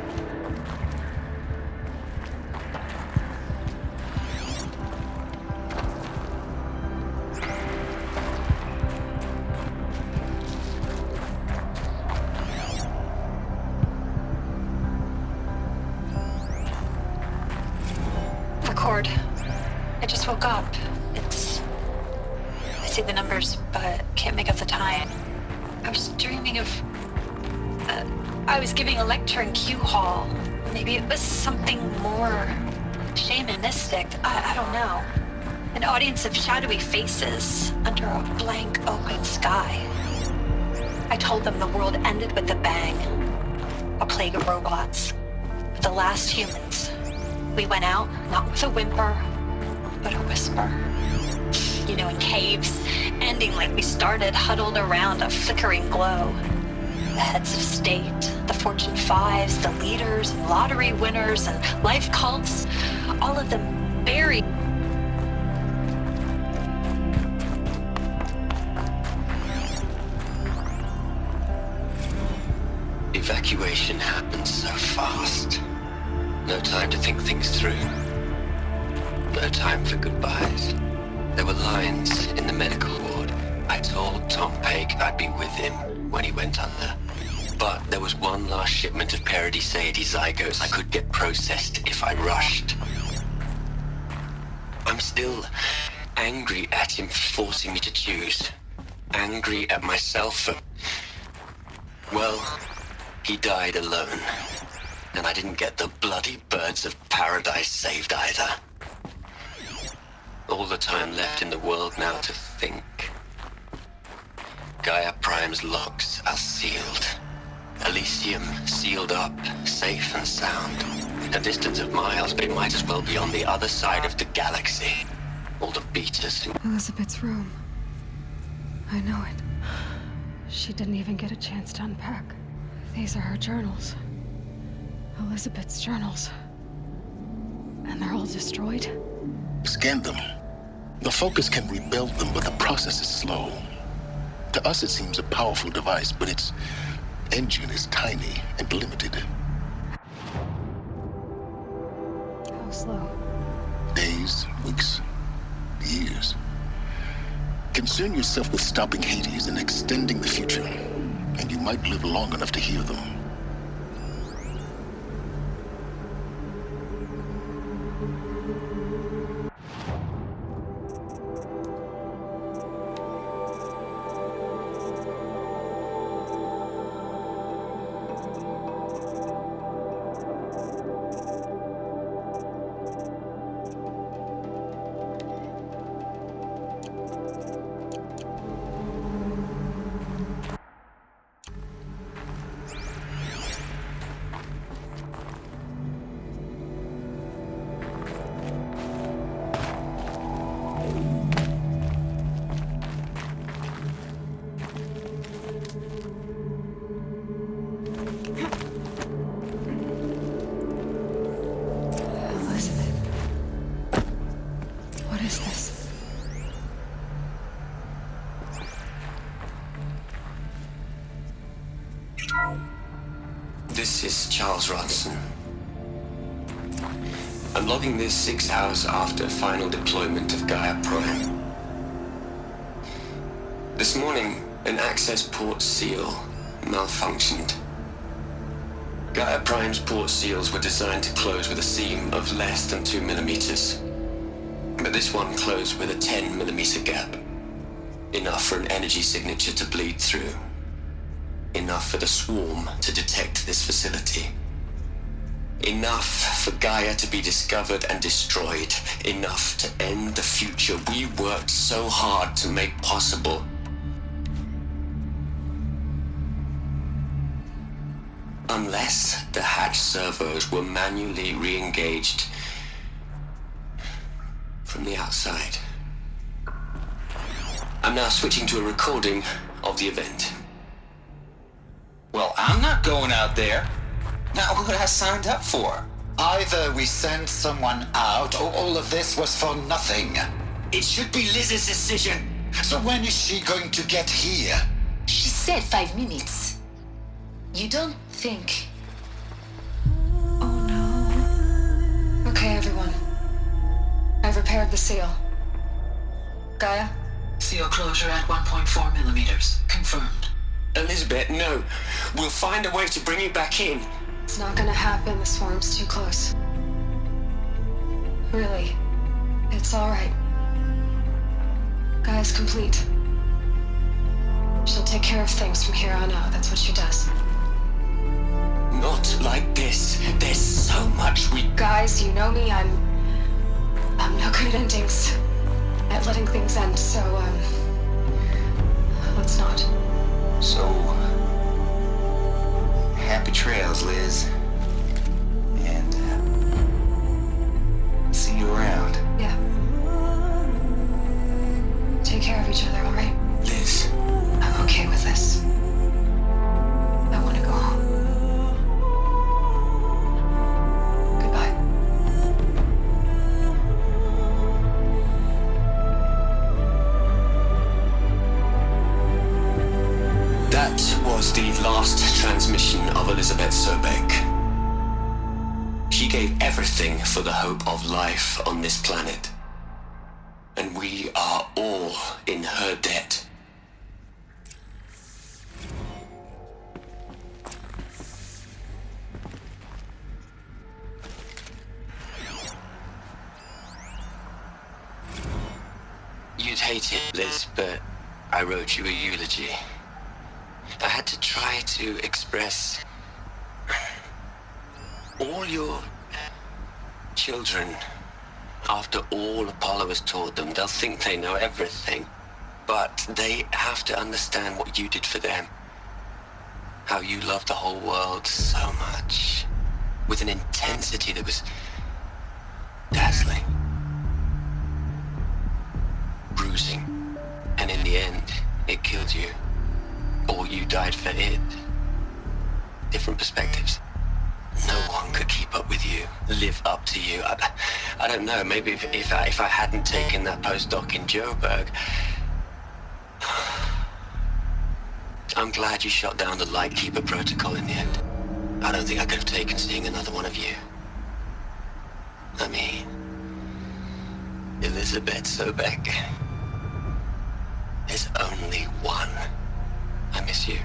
Record. I just woke up. I see the numbers, but can't make up the time. I was dreaming of... I was giving a lecture in Q Hall. Maybe it was something more shamanistic. I don't know. An audience of shadowy faces under a blank open sky. I told them the world ended with a bang. A plague of robots. The last humans. We went out, not with a whimper, but a whisper. You know, in caves, ending like we started, huddled around a flickering glow. The heads of state, the Fortune 5s, the leaders, and lottery winners, and life cults, all of them buried. Evacuation happened so fast. No time to think things through. No time for goodbyes. There were lines in the medical ward. I told Tom Pake I'd be with him when he went under. But there was one last shipment of Paradiseidae zygotes I could get processed if I rushed. I'm still angry at him for forcing me to choose. Angry at myself for... Well, he died alone. And I didn't get the bloody birds of paradise saved either. All the time left in the world now to think. Gaia Prime's locks are sealed. Elysium sealed up, safe and sound. A distance of miles, but it might as well be on the other side of the galaxy. All the beaters. Elizabeth's room. I know it. She didn't even get a chance to unpack. These are her journals. Elizabeth's journals. And they're all destroyed? Scan them. The Focus can rebuild them, but the process is slow. To us, it seems a powerful device, but its engine is tiny and limited. How slow? Days, weeks, years. Concern yourself with stopping Hades and extending the future, and you might live long enough to hear them. This is Charles Ronson. I'm logging this 6 hours after final deployment of Gaia Prime. This morning, an access port seal malfunctioned. Gaia Prime's port seals were designed to close with a seam of less than 2 millimeters. But this one closed with a 10 millimeter gap. Enough for an energy signature to bleed through. Enough for the swarm to detect this facility. Enough for Gaia to be discovered and destroyed. Enough to end the future we worked so hard to make possible. Unless the hatch servos were manually re-engaged from the outside. I'm now switching to a recording of the event. Well, I'm not going out there. Not what I signed up for. Either we send someone out, or all of this was for nothing. It should be Liz's decision. So when is she going to get here? She said 5 minutes. You don't think... Oh no. Okay, everyone. I've repaired the seal. Gaia? Seal closure at 1.4 millimeters. Confirmed. Elizabeth, no. We'll find a way to bring you back in. It's not gonna happen. The swarm's too close. Really. It's alright. Gaia's complete. She'll take care of things from here on out. That's what she does. Not like this. There's so much we... Guys, you know me. I'm no good at endings. At letting things end, so, let's not. So... happy trails, Liz. And, see you around. Yeah. Take care of each other, alright? Liz. I'm okay with this. I want to go home. Goodbye. That was the last transmission of Elizabeth Sobek. She gave everything for the hope of life on this planet. And we are all in her debt. You'd hate it, Liz, but I wrote you a eulogy. I had to try to express all your children. After all Apollo has taught them, they'll think they know everything. But they have to understand what you did for them. How you loved the whole world so much. With an intensity that was dazzling. Bruising. And in the end, it killed you. Or you died for it. Different perspectives. No one could keep up with you, live up to you. I don't know, maybe if I hadn't taken that postdoc in Joburg. I'm glad you shot down the Lightkeeper protocol in the end. I don't think I could have taken seeing another one of you. I mean, Elizabeth Sobek. There's only one. I miss you.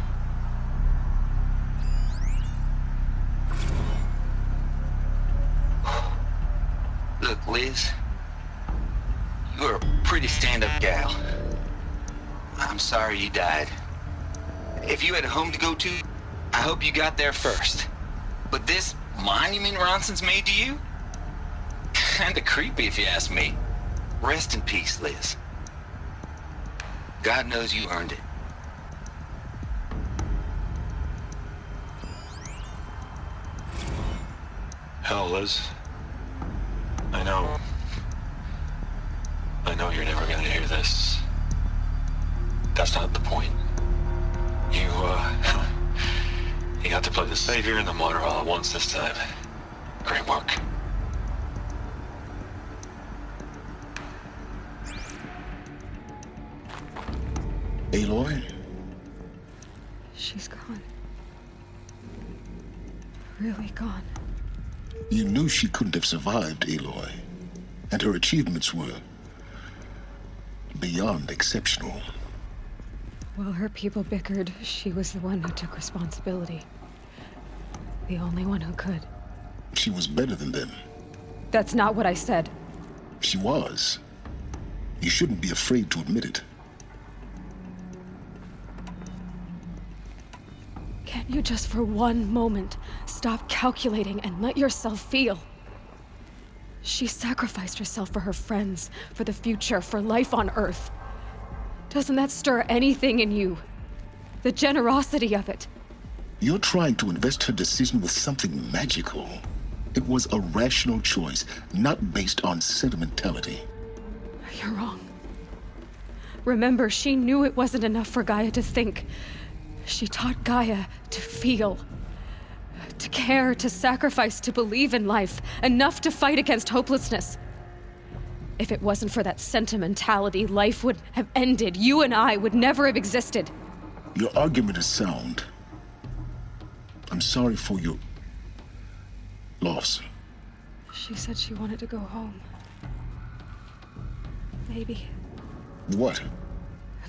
Look, Liz, you're a pretty stand-up gal. I'm sorry you died. If you had a home to go to, I hope you got there first. But this monument Ronson's made to you? Kinda creepy if you ask me. Rest in peace, Liz. God knows you earned it. Hell, Liz. I know you're never gonna hear this. That's not the point. You got to play the savior and the martyr all at once this time. Great work. Aloy? She's gone. Really gone. You knew she couldn't have survived, Aloy. And her achievements were beyond exceptional. While her people bickered, she was the one who took responsibility. The only one who could. She was better than them. That's not what I said. She was. You shouldn't be afraid to admit it. you just for one moment stop calculating and let yourself feel? She sacrificed herself for her friends, for the future, for life on Earth. Doesn't that stir anything in you? The generosity of it. You're trying to invest her decision with something magical. It was a rational choice, not based on sentimentality. You're wrong. Remember, she knew it wasn't enough for Gaia to think. She taught Gaia to feel. To care, to sacrifice, to believe in life. Enough to fight against hopelessness. If it wasn't for that sentimentality, life would have ended. You and I would never have existed. Your argument is sound. I'm sorry for your loss. She said she wanted to go home. Maybe. What?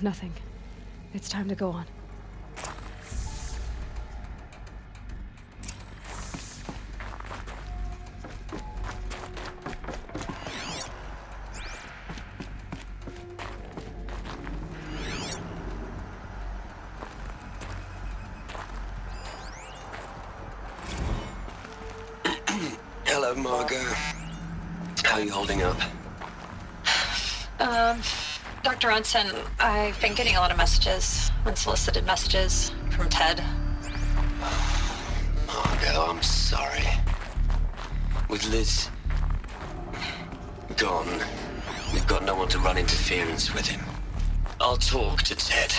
Nothing. It's time to go on. Hello, Margot. How are you holding up? Dr. Onsen, I've been getting a lot of messages, unsolicited messages from Ted. Margot, I'm sorry. With Liz gone, we've got no one to run interference with him. I'll talk to Ted.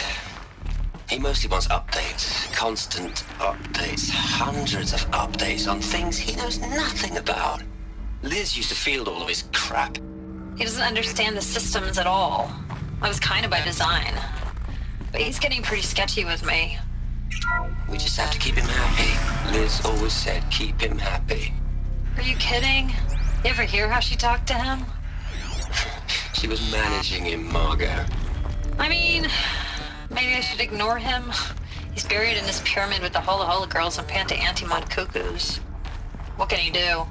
He mostly wants updates, constant updates, hundreds of updates on things he knows nothing about. Liz used to field all of his crap. He doesn't understand the systems at all. That was kind of by design. But he's getting pretty sketchy with me. We just have to keep him happy. Liz always said keep him happy. Are you kidding? You ever hear how she talked to him? She was managing him, Margot. I mean, maybe I should ignore him. He's buried in this pyramid with the Hola Hola girls and Panta Antimod cuckoos. What can he do?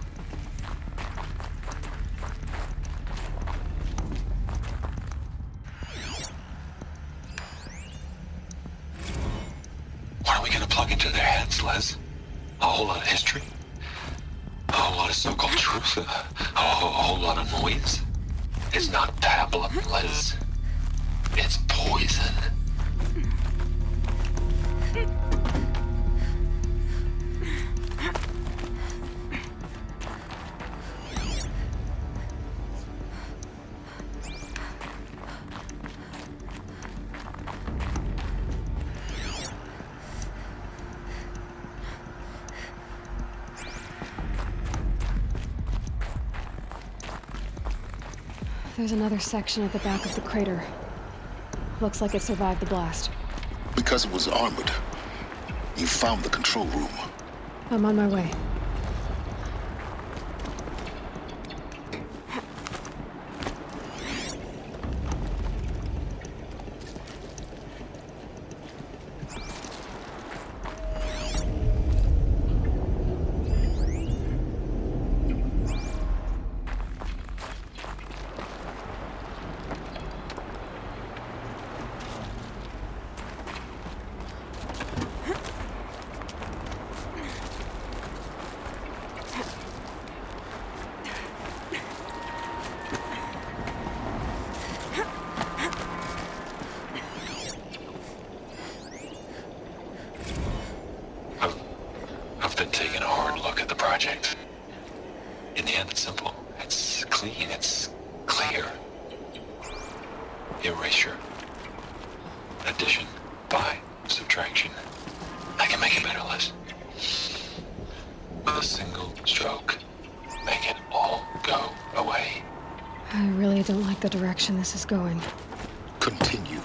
What are we gonna plug into their heads, Liz? A whole lot of history? A whole lot of so-called truth? A whole lot of noise? It's not tablet, Liz. It's poison. There's another section at the back of the crater. Looks like it survived the blast. Because it was armored. You found the control room. I'm on my way. I've been taking a hard look at the project. In the end, it's simple. It's clean. It's clear. Erasure. Addition. By. Subtraction. I can make it better, Liz. With a single stroke. Make it all go away. I really don't like the direction this is going. Continue.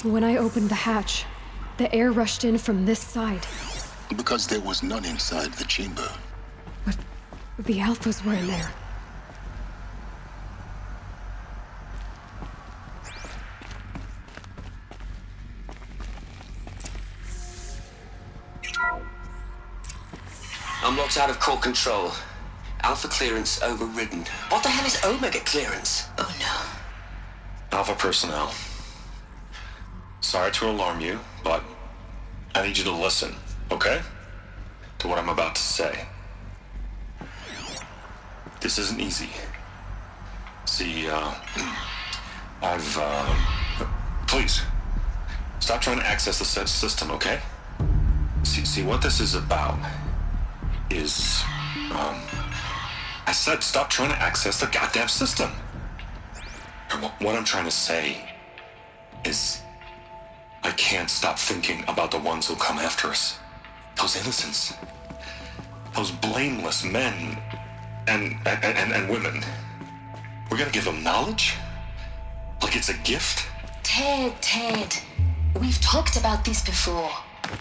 When I opened the hatch, the air rushed in from this side. Because there was none inside the chamber. But the Alphas were in there. I'm locked out of core control. Alpha clearance overridden. What the hell is Omega clearance? Oh no. Alpha personnel. Sorry to alarm you, but I need you to listen, okay? To what I'm about to say. This isn't easy. See, please, stop trying to access the said system, okay? See, what this is about is, I said stop trying to access the goddamn system. And what I'm trying to say is, I can't stop thinking about the ones who come after us. Those innocents. Those blameless men and women. We're gonna give them knowledge? Like it's a gift? Ted. We've talked about this before.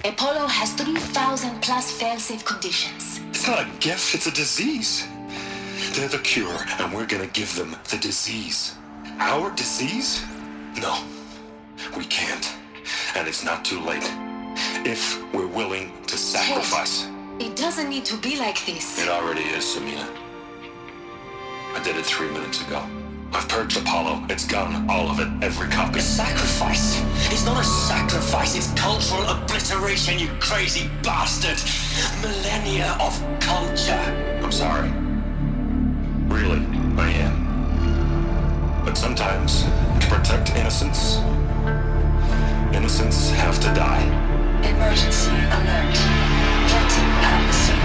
Apollo has 3,000 plus fail-safe conditions. It's not a gift, it's a disease. They're the cure, and we're gonna give them the disease. Our disease? No, we can't. And it's not too late. If we're willing to sacrifice. Ted, it doesn't need to be like this. It already is, Samina. I did it 3 minutes ago. I've purged Apollo. It's gone. All of it. Every copy. A sacrifice? It's not a sacrifice. It's cultural obliteration, you crazy bastard. Millennia of culture. I'm sorry. Really, I am. But sometimes, to protect innocence, innocents have to die. Emergency alert. Getting atmosphere.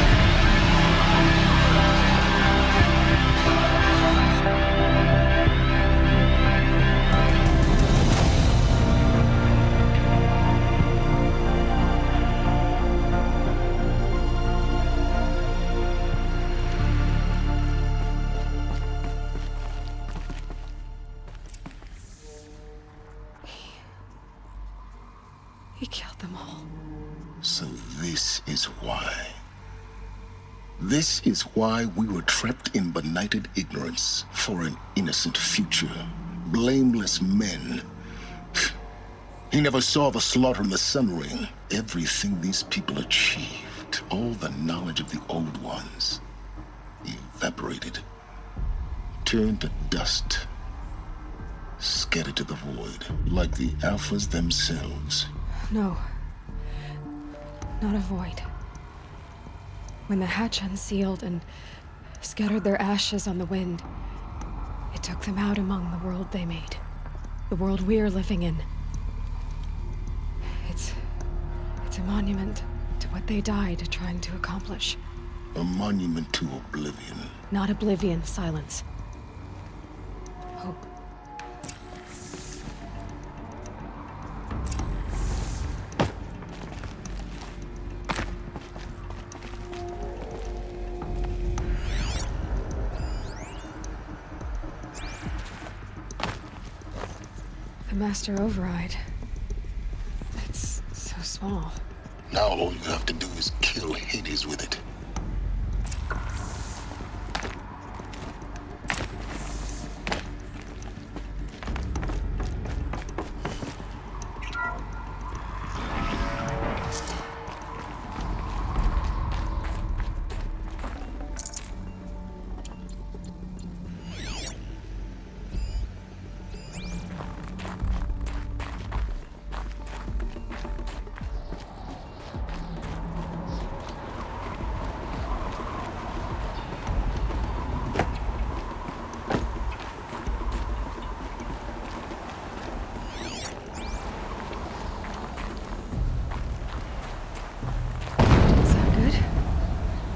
He killed them all. So this is why. This is why we were trapped in benighted ignorance for an innocent future. Blameless men. He never saw the slaughter in the Sun Ring. Everything these people achieved, all the knowledge of the old ones, evaporated, turned to dust, scattered to the void, like the Alphas themselves. No. Not a void. When the hatch unsealed and scattered their ashes on the wind, it took them out among the world they made. The world we're living in. It's a monument to what they died trying to accomplish. A monument to oblivion. Not oblivion, silence. Hope. The Master Override. It's so small. Now all you have to do is kill Hades with it.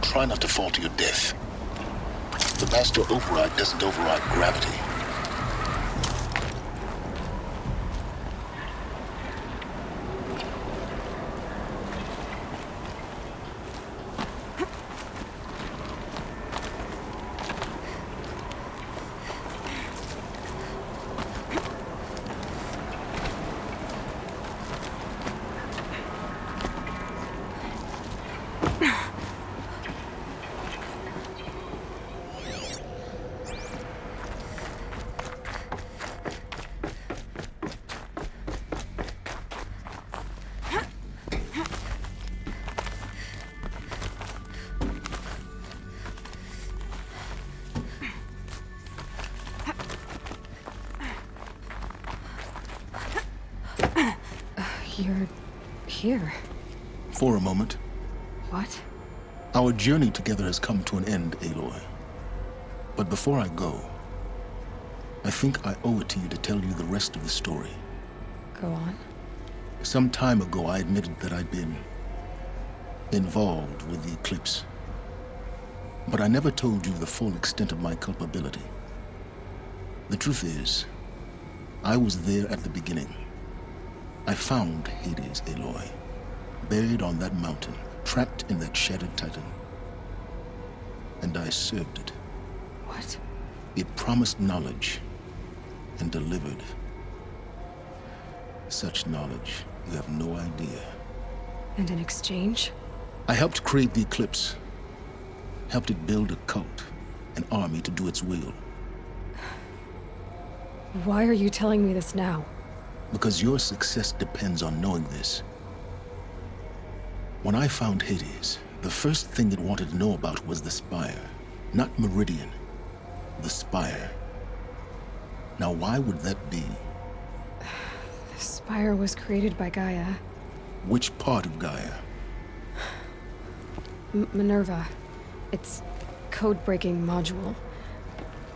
Try not to fall to your death. The Master Override doesn't override gravity. You're here. For a moment. What? Our journey together has come to an end, Aloy. But before I go, I think I owe it to you to tell you the rest of the story. Go on. Some time ago, I admitted that I'd been involved with the eclipse. But I never told you the full extent of my culpability. The truth is, I was there at the beginning. I found Hades, Aloy, buried on that mountain, trapped in that shattered titan. And I served it. What? It promised knowledge and delivered. Such knowledge, you have no idea. And in exchange? I helped create the eclipse. Helped it build a cult, an army to do its will. Why are you telling me this now? Because your success depends on knowing this. When I found Hades, the first thing it wanted to know about was the Spire. Not Meridian. The Spire. Now, why would that be? The Spire was created by Gaia. Which part of Gaia? Minerva. Its code-breaking module.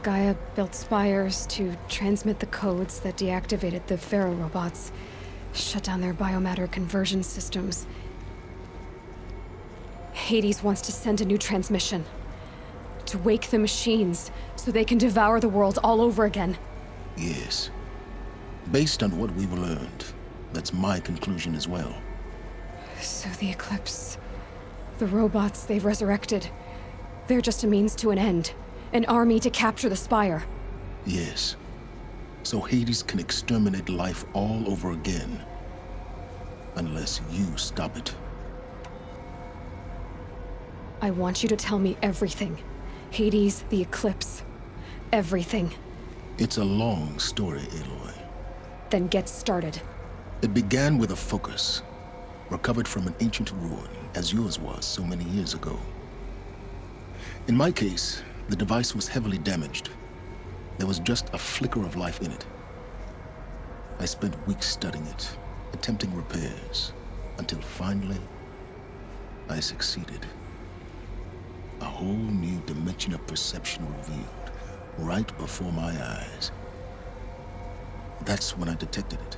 Gaia built spires to transmit the codes that deactivated the Pharaoh robots, shut down their biomatter conversion systems. Hades wants to send a new transmission. To wake the machines, so they can devour the world all over again. Yes. Based on what we've learned, that's my conclusion as well. So the Eclipse... the robots they've resurrected... they're just a means to an end. An army to capture the Spire. Yes. So Hades can exterminate life all over again. Unless you stop it. I want you to tell me everything. Hades, the Eclipse. Everything. It's a long story, Aloy. Then get started. It began with a focus. Recovered from an ancient ruin, as yours was so many years ago. In my case, the device was heavily damaged. There was just a flicker of life in it. I spent weeks studying it, attempting repairs, until finally, I succeeded. A whole new dimension of perception revealed, right before my eyes. That's when I detected it.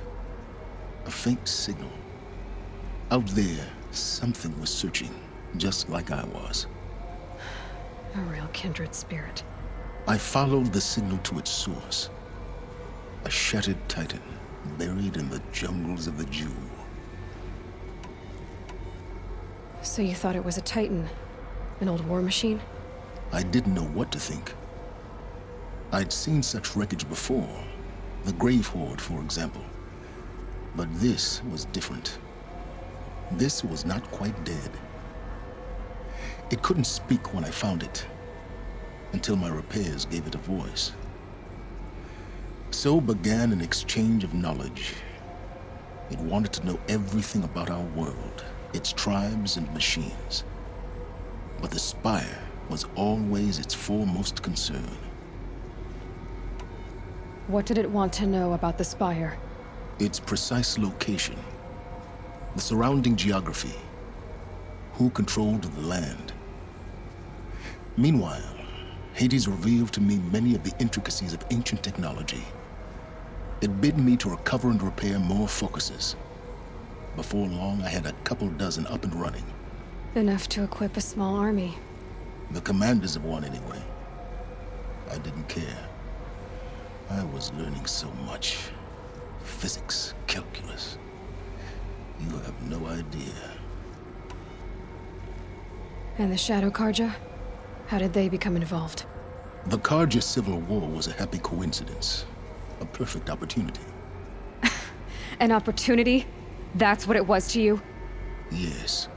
A faint signal. Out there, something was searching, just like I was. A real kindred spirit. I followed the signal to its source. A shattered titan, buried in the jungles of the Jew. So you thought it was a titan? An old war machine? I didn't know what to think. I'd seen such wreckage before. The Grave Horde, for example. But this was different. This was not quite dead. It couldn't speak when I found it, until my repairs gave it a voice. So began an exchange of knowledge. It wanted to know everything about our world, its tribes and machines. But the Spire was always its foremost concern. What did it want to know about the Spire? Its precise location, the surrounding geography, who controlled the land. Meanwhile, Hades revealed to me many of the intricacies of ancient technology. It bid me to recover and repair more focuses. Before long, I had a couple dozen up and running. Enough to equip a small army. The commanders of one, anyway. I didn't care. I was learning so much. Physics, calculus. You have no idea. And the Shadow Karja? How did they become involved? The Karja Civil War was a happy coincidence. A perfect opportunity. An opportunity? That's what it was to you? Yes.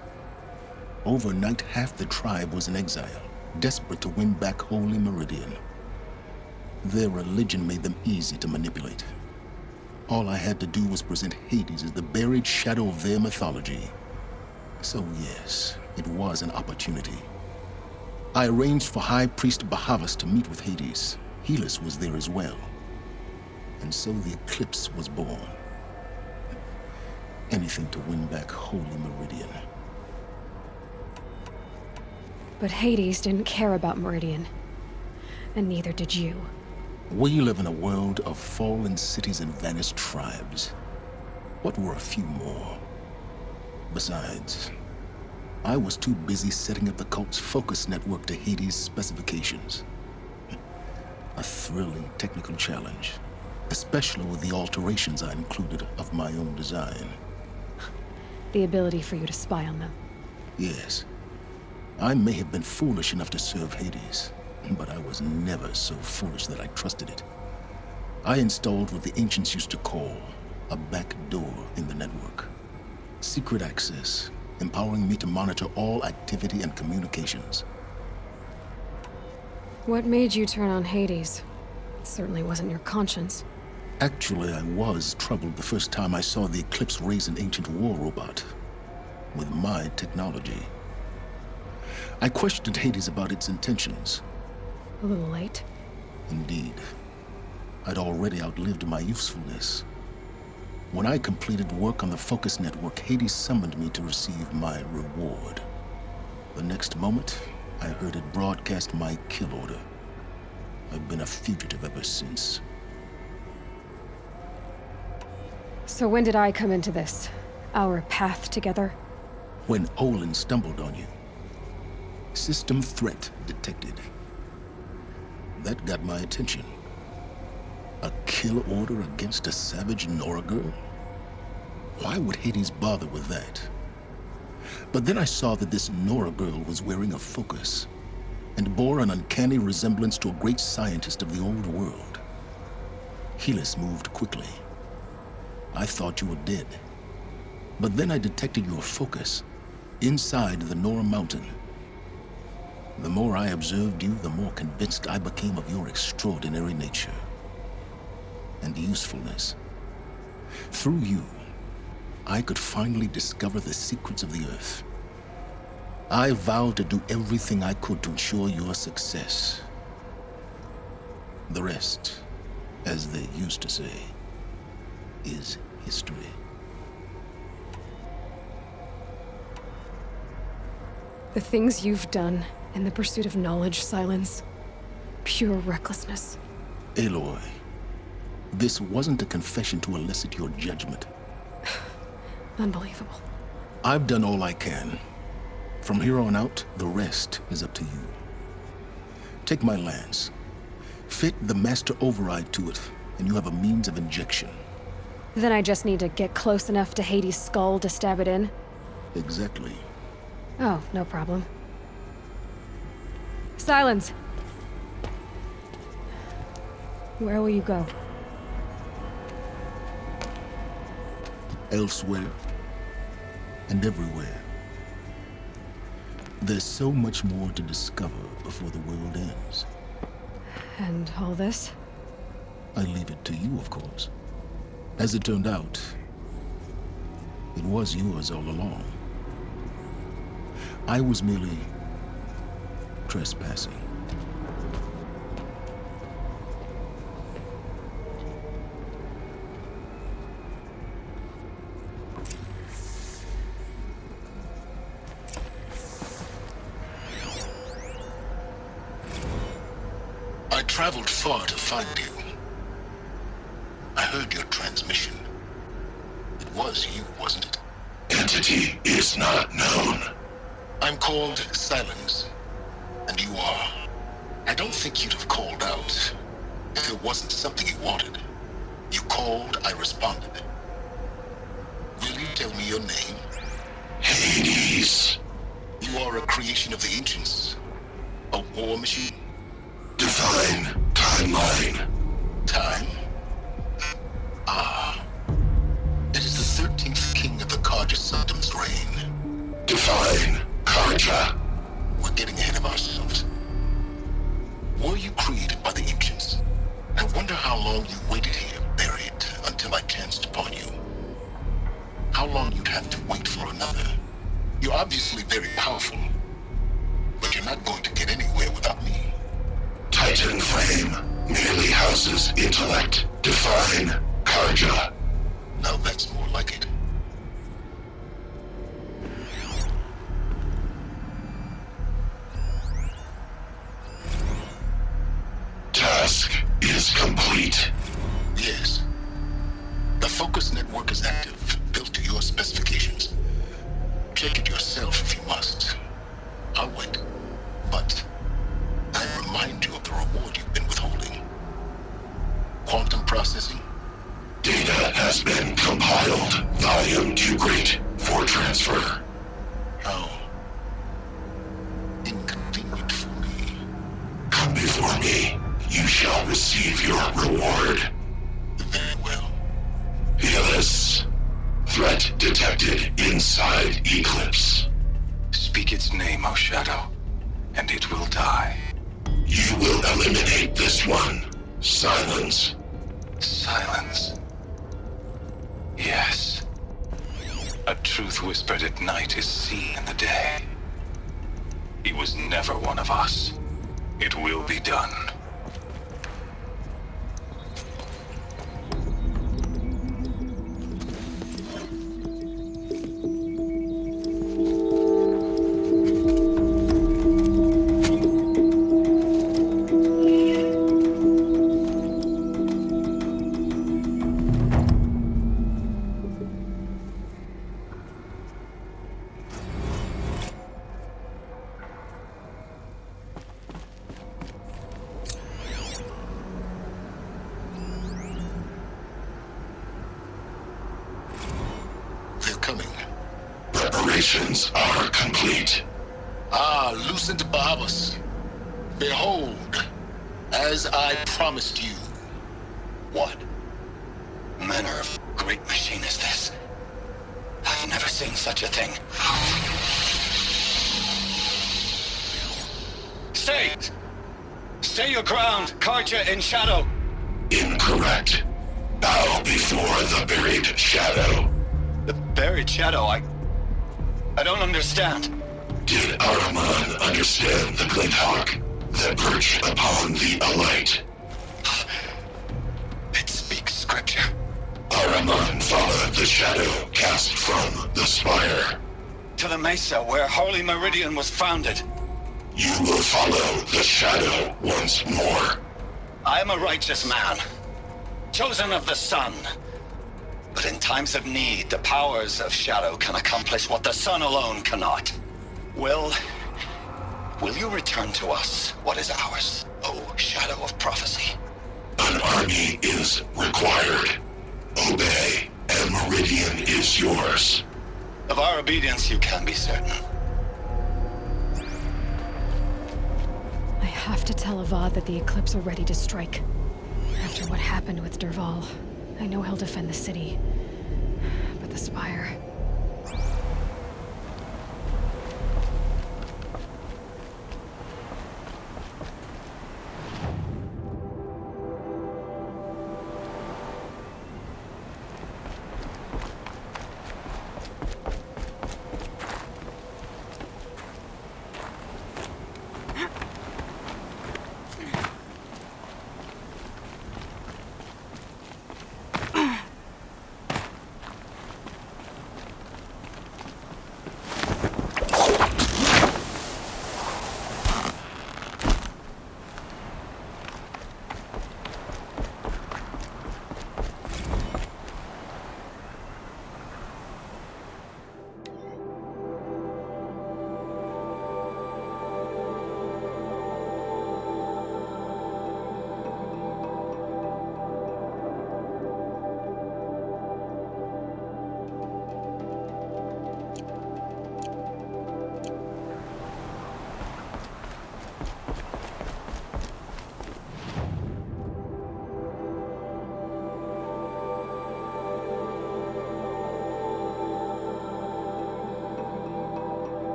Overnight, half the tribe was in exile, desperate to win back Holy Meridian. Their religion made them easy to manipulate. All I had to do was present Hades as the buried shadow of their mythology. So yes, it was an opportunity. I arranged for High Priest Bahavas to meet with Hades. Helis was there as well. And so the eclipse was born. Anything to win back Holy Meridian. But Hades didn't care about Meridian. And neither did you. We live in a world of fallen cities and vanished tribes. What were a few more? Besides, I was too busy setting up the cult's focus network to Hades' specifications. A thrilling technical challenge, especially with the alterations I included of my own design. The ability for you to spy on them. Yes. I may have been foolish enough to serve Hades, but I was never so foolish that I trusted it. I installed what the ancients used to call a back door in the network. Secret access, empowering me to monitor all activity and communications. What made you turn on Hades? It certainly wasn't your conscience. Actually, I was troubled the first time I saw the Eclipse raise an ancient war robot. With my technology. I questioned Hades about its intentions. A little late? Indeed. I'd already outlived my usefulness. When I completed work on the Focus Network, Hades summoned me to receive my reward. The next moment, I heard it broadcast my kill order. I've been a fugitive ever since. So when did I come into this? Our path together? When Olin stumbled on you. System threat detected. That got my attention. A kill order against a savage Nora girl? Why would Hades bother with that? But then I saw that this Nora girl was wearing a focus and bore an uncanny resemblance to a great scientist of the old world. Helis moved quickly. I thought you were dead. But then I detected your focus inside the Nora mountain. The more I observed you, the more convinced I became of your extraordinary nature and usefulness. Through you, I could finally discover the secrets of the Earth. I vowed to do everything I could to ensure your success. The rest, as they used to say, is history. The things you've done in the pursuit of knowledge, Silence. Pure recklessness. Aloy, this wasn't a confession to elicit your judgment. Unbelievable. I've done all I can. From here on out, the rest is up to you. Take my lance. Fit the master override to it, and you have a means of injection. Then I just need to get close enough to Hades' skull to stab it in? Exactly. Oh, no problem. Silence! Where will you go? Elsewhere. And everywhere. There's so much more to discover before the world ends. And all this? I leave it to you, of course. As it turned out, it was yours all along. I was merely trespassing. I traveled far to find you. I heard your transmission. It was you, wasn't it? Entity is not known. I'm called Silence, and you are. I don't think you'd have called out if it wasn't something you wanted. You called, I responded. Will you tell me your name? Hades. You are a creation of the ancients. A war machine. Divine timeline. Time? Ah. It is the 13th king of the Carja Sanctum's reign. Divine Carja Karja. We're getting ahead of ourselves. Were you created by the ancients? I wonder how long you waited here, buried, until I chanced upon you. How long you'd have to wait for another. You're obviously very powerful, but you're not going to get anywhere without me. Titan Flame merely houses intellect. Define Karja. Now that's more like it. Task is complete. Yes. The focus network is active, built to your specifications. Check it yourself if you must. I'll wait. But I remind you of the reward you've been withholding. Quantum processing. Data has been compiled. Volume too great for transfer. How inconvenient for me. Come before me. You shall receive your reward. Very well. Helis. Threat detected inside Eclipse. Speak its name, O Shadow, and it will die. You will eliminate this one. Silence. Silence. Yes. A truth whispered at night is seen in the day. He was never one of us. It will be done. Preparations are complete. Ah, Lucent Bahamas. Behold, as I promised you. What? Manner of great machine is this? I've never seen such a thing. Stay! Stay your ground, Karja in Shadow! Incorrect. Bow before the buried shadow. The buried shadow, I don't understand. Did Araman understand the glint hawk that perched upon the alight? It speaks scripture. Araman followed the shadow cast from the spire. To the mesa where Holy Meridian was founded. You will follow the shadow once more. I am a righteous man, chosen of the sun. But in times of need, the powers of Shadow can accomplish what the sun alone cannot. Will you return to us what is ours, O Shadow of Prophecy? An army is required. Obey, and Meridian is yours. Of our obedience you can be certain. I have to tell Avad that the Eclipse are ready to strike. After what happened with Derval, I know he'll defend the city. But the Spire...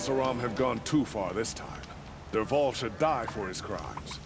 Saram have gone too far this time. Derval should die for his crimes.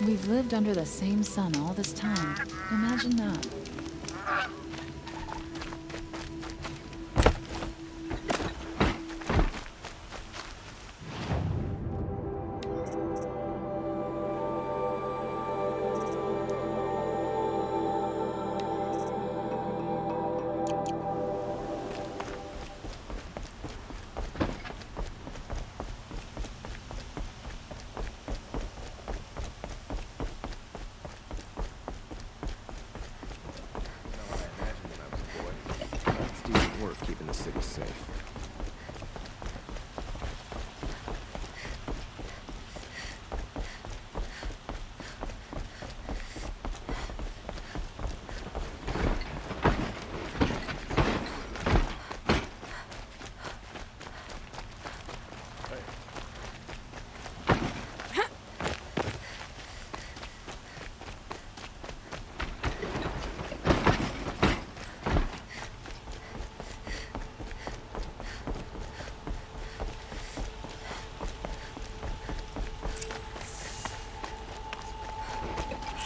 We've lived under the same sun all this time. Imagine that. Keeping the city safe.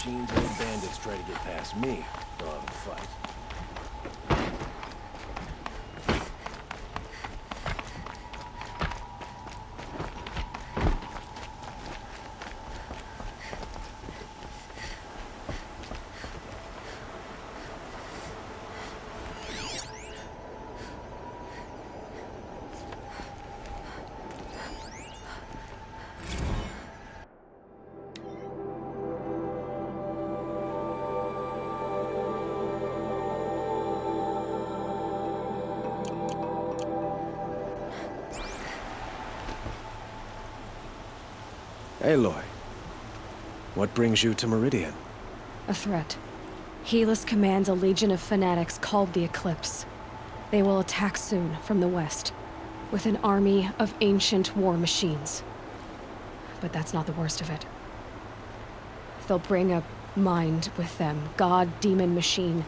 Machines and bandits try to get past me. They'll have a fight. Aloy, what brings you to Meridian? A threat. Helis commands a legion of fanatics called the Eclipse. They will attack soon from the west, with an army of ancient war machines. But that's not the worst of it. They'll bring a mind with them, god, demon, machine,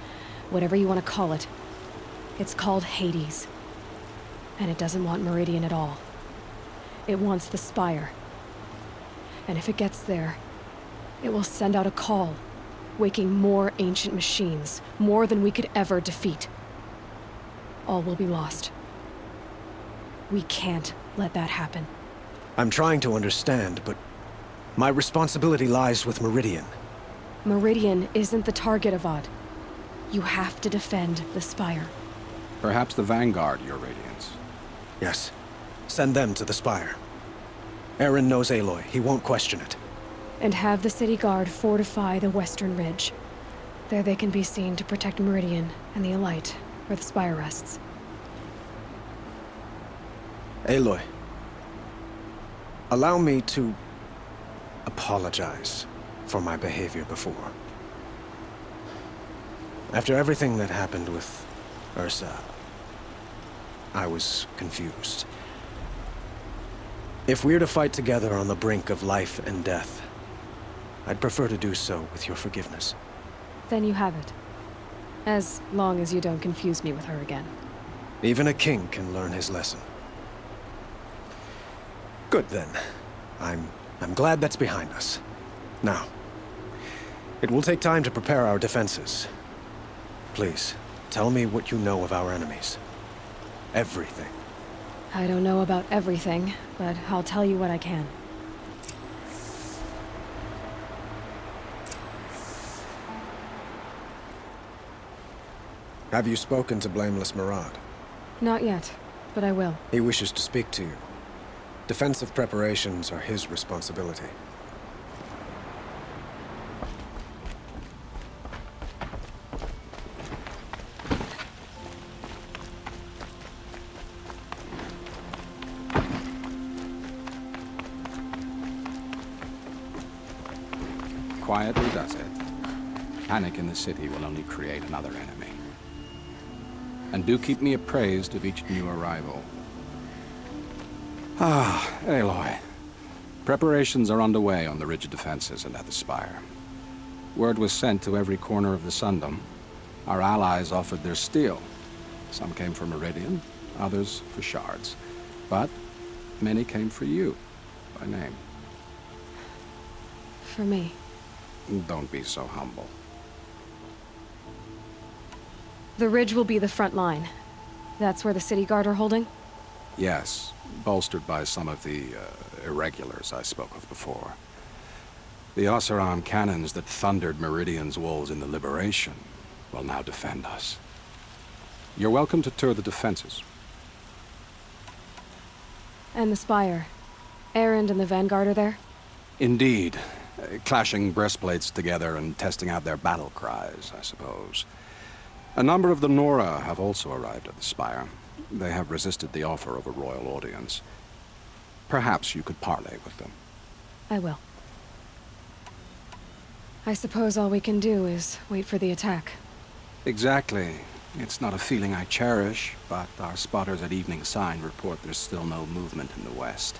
whatever you want to call it. It's called Hades. And it doesn't want Meridian at all. It wants the Spire. And if it gets there, it will send out a call, waking more ancient machines, more than we could ever defeat. All will be lost. We can't let that happen. I'm trying to understand, but my responsibility lies with Meridian. Meridian isn't the target, Avad. You have to defend the Spire. Perhaps the Vanguard, Your Radiance. Yes. Send them to the Spire. Aaron knows Aloy. He won't question it. And have the city guard fortify the western ridge. There they can be seen to protect Meridian and the Elite, where the Spire rests. Aloy, allow me to apologize for my behavior before. After everything that happened with Ursa, I was confused. If we're to fight together on the brink of life and death, I'd prefer to do so with your forgiveness. Then you have it. As long as you don't confuse me with her again. Even a king can learn his lesson. Good then. I'm glad that's behind us. Now, it will take time to prepare our defenses. Please, Tell me what you know of our enemies. Everything. I don't know about everything, but I'll tell you what I can. Have you spoken to Blameless Murad? Not yet, but I will. He wishes to speak to you. Defensive preparations are his responsibility. Quietly does it. Panic in the city will only create another enemy. And do keep me appraised of each new arrival. Ah, Aloy. Preparations are underway on the rigid defenses and at the spire. Word was sent to every corner of the Sundom. Our allies offered their steel. Some came for Meridian, others for shards. But many came for you, by name. For me. Don't be so humble. The ridge will be the front line. That's where the city guard are holding? Yes, bolstered by some of the irregulars I spoke of before. The Oseram cannons that thundered Meridian's walls in the Liberation will now defend us. You're welcome to tour the defenses. And the spire. Erend and the Vanguard are there? Indeed. Clashing breastplates together and testing out their battle cries, I suppose. A number of the Nora have also arrived at the spire. They have resisted the offer of a royal audience. Perhaps you could parley with them. I will. I suppose all we can do is wait for the attack. Exactly. It's not a feeling I cherish, but our spotters at Evening Sign report there's still no movement in the west.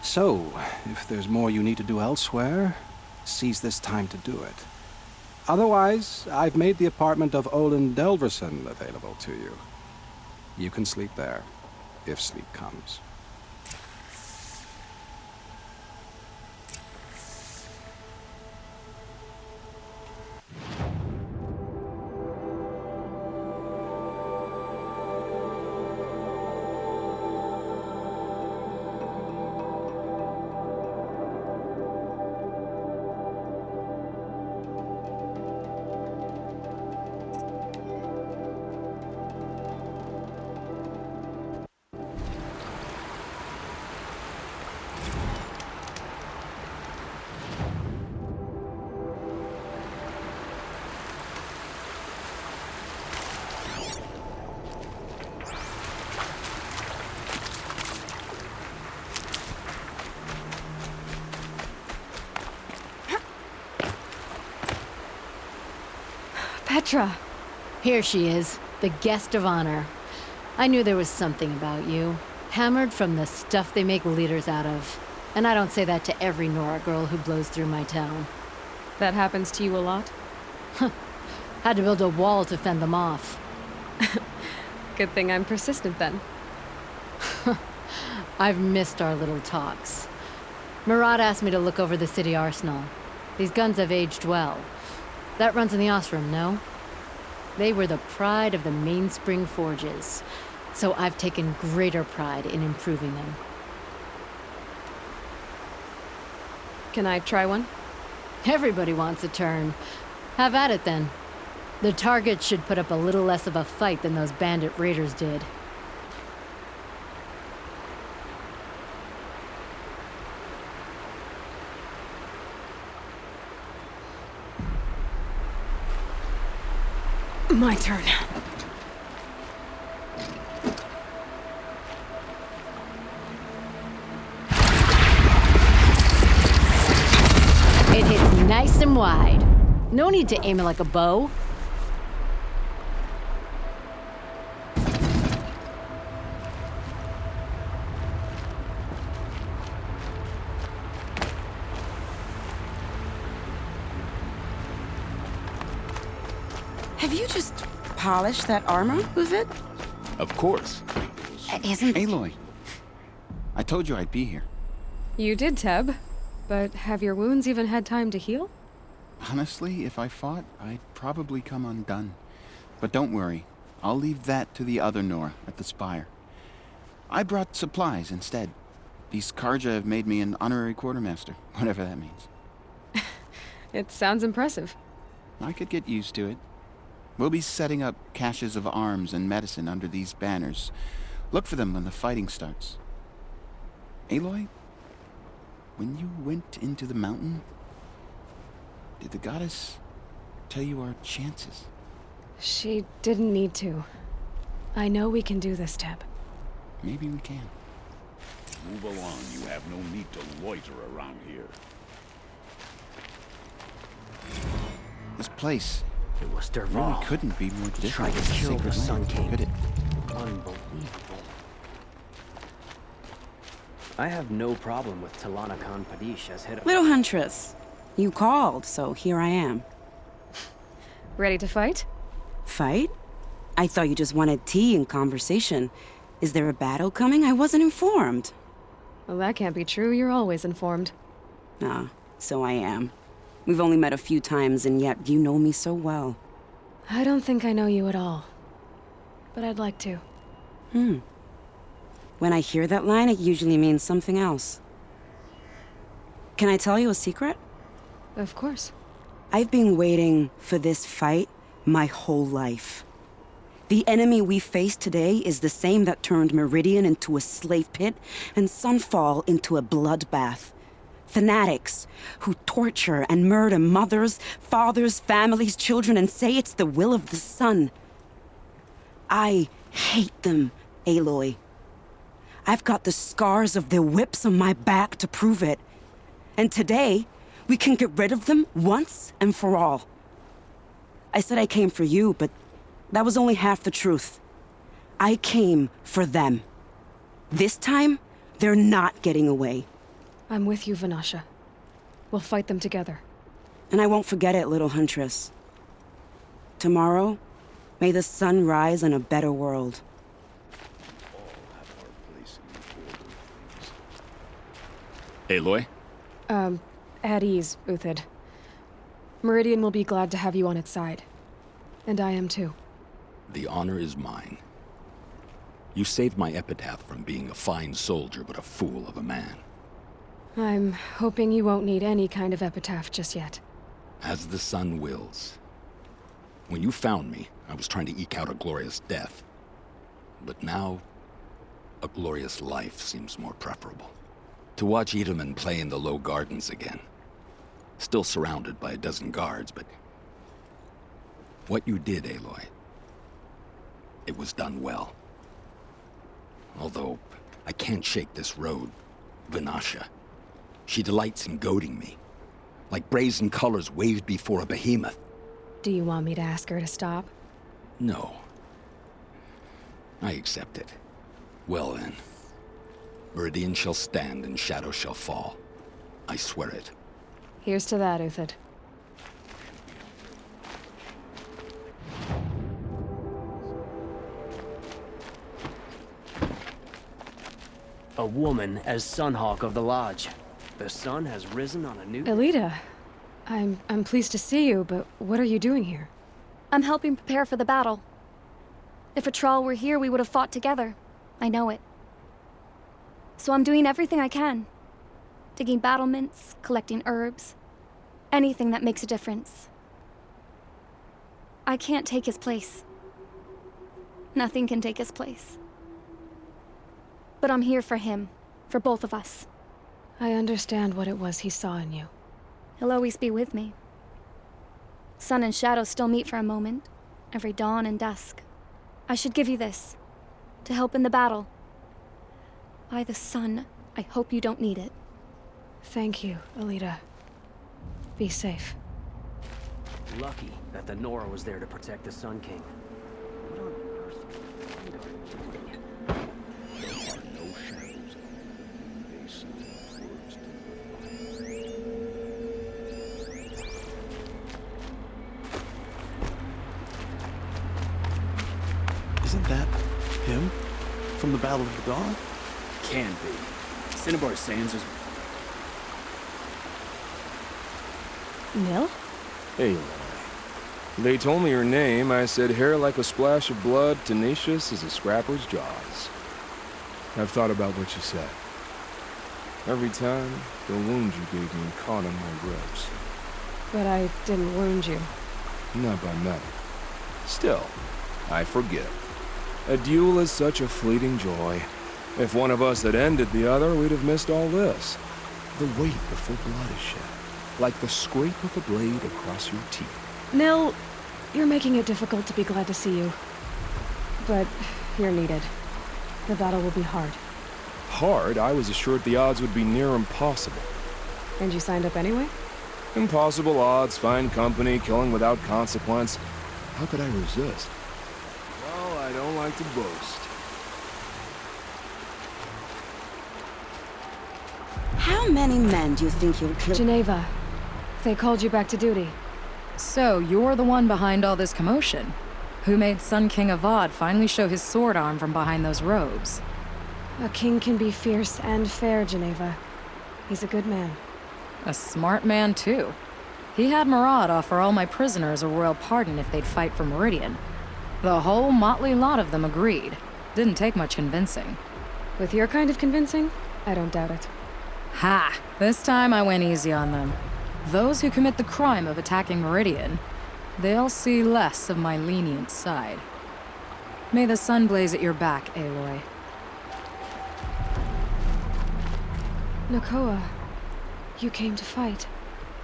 So, if there's more you need to do elsewhere, seize this time to do it. Otherwise, I've made the apartment of Olin Delverson available to you. You can sleep there, if sleep comes. Petra! Here she is, the guest of honor. I knew there was something about you. Hammered from the stuff they make leaders out of. And I don't say that to every Nora girl who blows through my town. That happens to you a lot? Had to build a wall to fend them off. Good thing I'm persistent then. I've missed our little talks. Murad asked me to look over the city arsenal. These guns have aged well. That runs in the Osram, no? They were the pride of the Mainspring Forges, so I've taken greater pride in improving them. Can I try one? Everybody wants a turn. Have at it then. The target should put up a little less of a fight than those bandit raiders did. My turn. It hits nice and wide. No need to aim it like a bow. Have you just polished that armor, was it? Of course. Isn't... Aloy, I told you I'd be here. You did, Teb. But have your wounds even had time to heal? Honestly, if I fought, I'd probably come undone. But don't worry. I'll leave that to the other Nora at the Spire. I brought supplies instead. These Karja have made me an honorary quartermaster, whatever that means. It sounds impressive. I could get used to it. We'll be setting up caches of arms and medicine under these banners. Look for them when the fighting starts. Aloy, when you went into the mountain, did the goddess tell you our chances? She didn't need to. I know we can do this, Teb. Maybe we can. Move along. You have no need to loiter around here. This place It was their really Val. couldn't be more He different tried to than kill the Sacred Sun Land, King. could it? Unbelievable. I have no problem with Talana Khan Padish as head of... Little Huntress, you called, so here I am. Ready to fight? Fight? I thought you just wanted tea and conversation. Is there a battle coming? I wasn't informed. Well, that can't be true. You're always informed. Ah, so I am. We've only met a few times, and yet you know me so well. I don't think I know you at all. But I'd like to. When I hear that line, it usually means something else. Can I tell you a secret? Of course. I've been waiting for this fight my whole life. The enemy we face today is the same that turned Meridian into a slave pit and Sunfall into a bloodbath. Fanatics who torture and murder mothers, fathers, families, children, and say it's the will of the sun. I hate them, Aloy. I've got the scars of their whips on my back to prove it. And today, we can get rid of them once and for all. I said I came for you, but that was only half the truth. I came for them. This time, they're not getting away. I'm with you, Vanasha. We'll fight them together. And I won't forget it, little Huntress. Tomorrow, may the sun rise in a better world. Aloy? At ease, Uthid. Meridian will be glad to have you on its side. And I am too. The honor is mine. You saved my epitaph from being a fine soldier but a fool of a man. I'm hoping you won't need any kind of epitaph just yet. As the sun wills. When you found me, I was trying to eke out a glorious death. But now, a glorious life seems more preferable. To watch Edelman play in the low gardens again. Still surrounded by a dozen guards, but... what you did, Aloy, it was done well. Although, I can't shake this road, Vanasha. She delights in goading me. Like brazen colors waved before a behemoth. Do you want me to ask her to stop? No. I accept it. Well then. Meridian shall stand and shadow shall fall. I swear it. Here's to that, Uthid. A woman as Sunhawk of the Lodge. The sun has risen on a new... Elita, I'm pleased to see you, but what are you doing here? I'm helping prepare for the battle. If Atral were here, we would have fought together. I know it. So I'm doing everything I can. Digging battlements, collecting herbs. Anything that makes a difference. I can't take his place. Nothing can take his place. But I'm here for him. For both of us. I understand what it was he saw in you. He'll always be with me. Sun and shadow still meet for a moment. Every dawn and dusk. I should give you this. To help in the battle. By the sun, I hope you don't need it. Thank you, Elita. Be safe. Lucky that the Nora was there to protect the Sun King. What on earth are you doing? There are no shadows at the base of the forest. Isn't that him? From the Battle of the Dawn? Can be. Cinnabar Sands is... Nil? Aloy. They told me her name. I said hair like a splash of blood, tenacious as a scrapper's jaws. I've thought about what you said. Every time, the wound you gave me caught on my ribs. But I didn't wound you. Not by metal. Still, I forgive. A duel is such a fleeting joy. If one of us had ended the other, we'd have missed all this. The weight before blood is shed, like the scrape of a blade across your teeth. Nil, you're making it difficult to be glad to see you. But you're needed. The battle will be hard. Hard? I was assured the odds would be near impossible. And you signed up anyway? Impossible odds, fine company, killing without consequence. How could I resist? Well, I don't like to boast. How many men do you think you'll kill? Geneva. They called you back to duty. So, you're the one behind all this commotion. Who made Sun King Avad finally show his sword arm from behind those robes? A king can be fierce and fair, Geneva. He's a good man. A smart man, too. He had Murad offer all my prisoners a royal pardon if they'd fight for Meridian. The whole motley lot of them agreed. Didn't take much convincing. With your kind of convincing, I don't doubt it. Ha! This time I went easy on them. Those who commit the crime of attacking Meridian, they'll see less of my lenient side. May the sun blaze at your back, Aloy. Nakoa, you came to fight.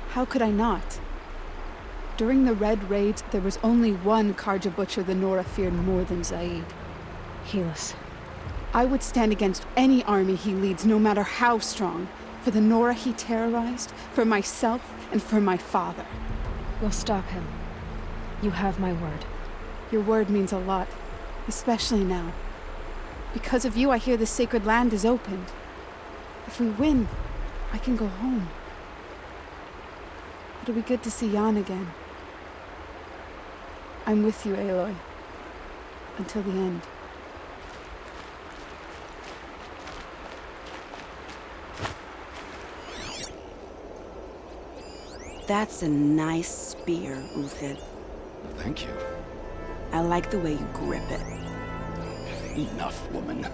How could I not? During the Red Raid, there was only one Karja butcher the Nora feared more than Zaid. Helis. I would stand against any army he leads, no matter how strong. For the Nora he terrorized, for myself, and for my father. We'll stop him. You have my word. Your word means a lot, especially now. Because of you, I hear the sacred land is opened. If we win, I can go home. It'll be good to see Jan again. I'm with you, Aloy. Until the end. That's a nice spear, Uthid. Thank you. I like the way you grip it. Enough, woman.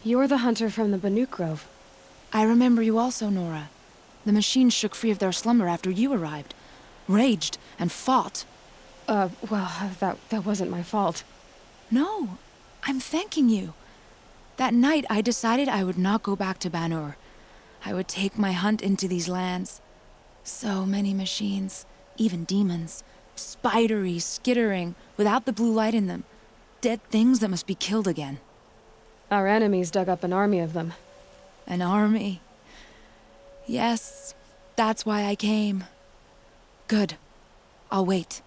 You're the hunter from the Banuk Grove. I remember you also, Nora. The machines shook free of their slumber after you arrived. Raged and fought. Well, that wasn't my fault. No, I'm thanking you. That night, I decided I would not go back to Banur. I would take my hunt into these lands. So many machines, even demons. Spidery, skittering, without the blue light in them. Dead things that must be killed again. Our enemies dug up an army of them. An army? Yes, that's why I came. Good. I'll wait.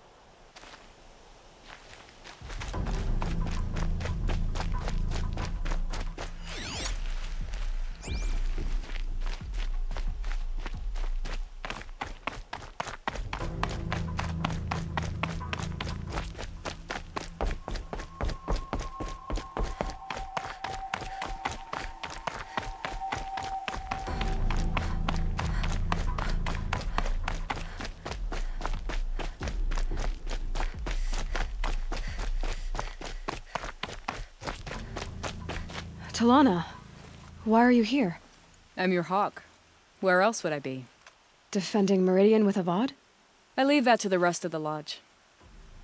Talana, why are you here? I'm your hawk. Where else would I be? Defending Meridian with Avad? I leave that to the rest of the lodge.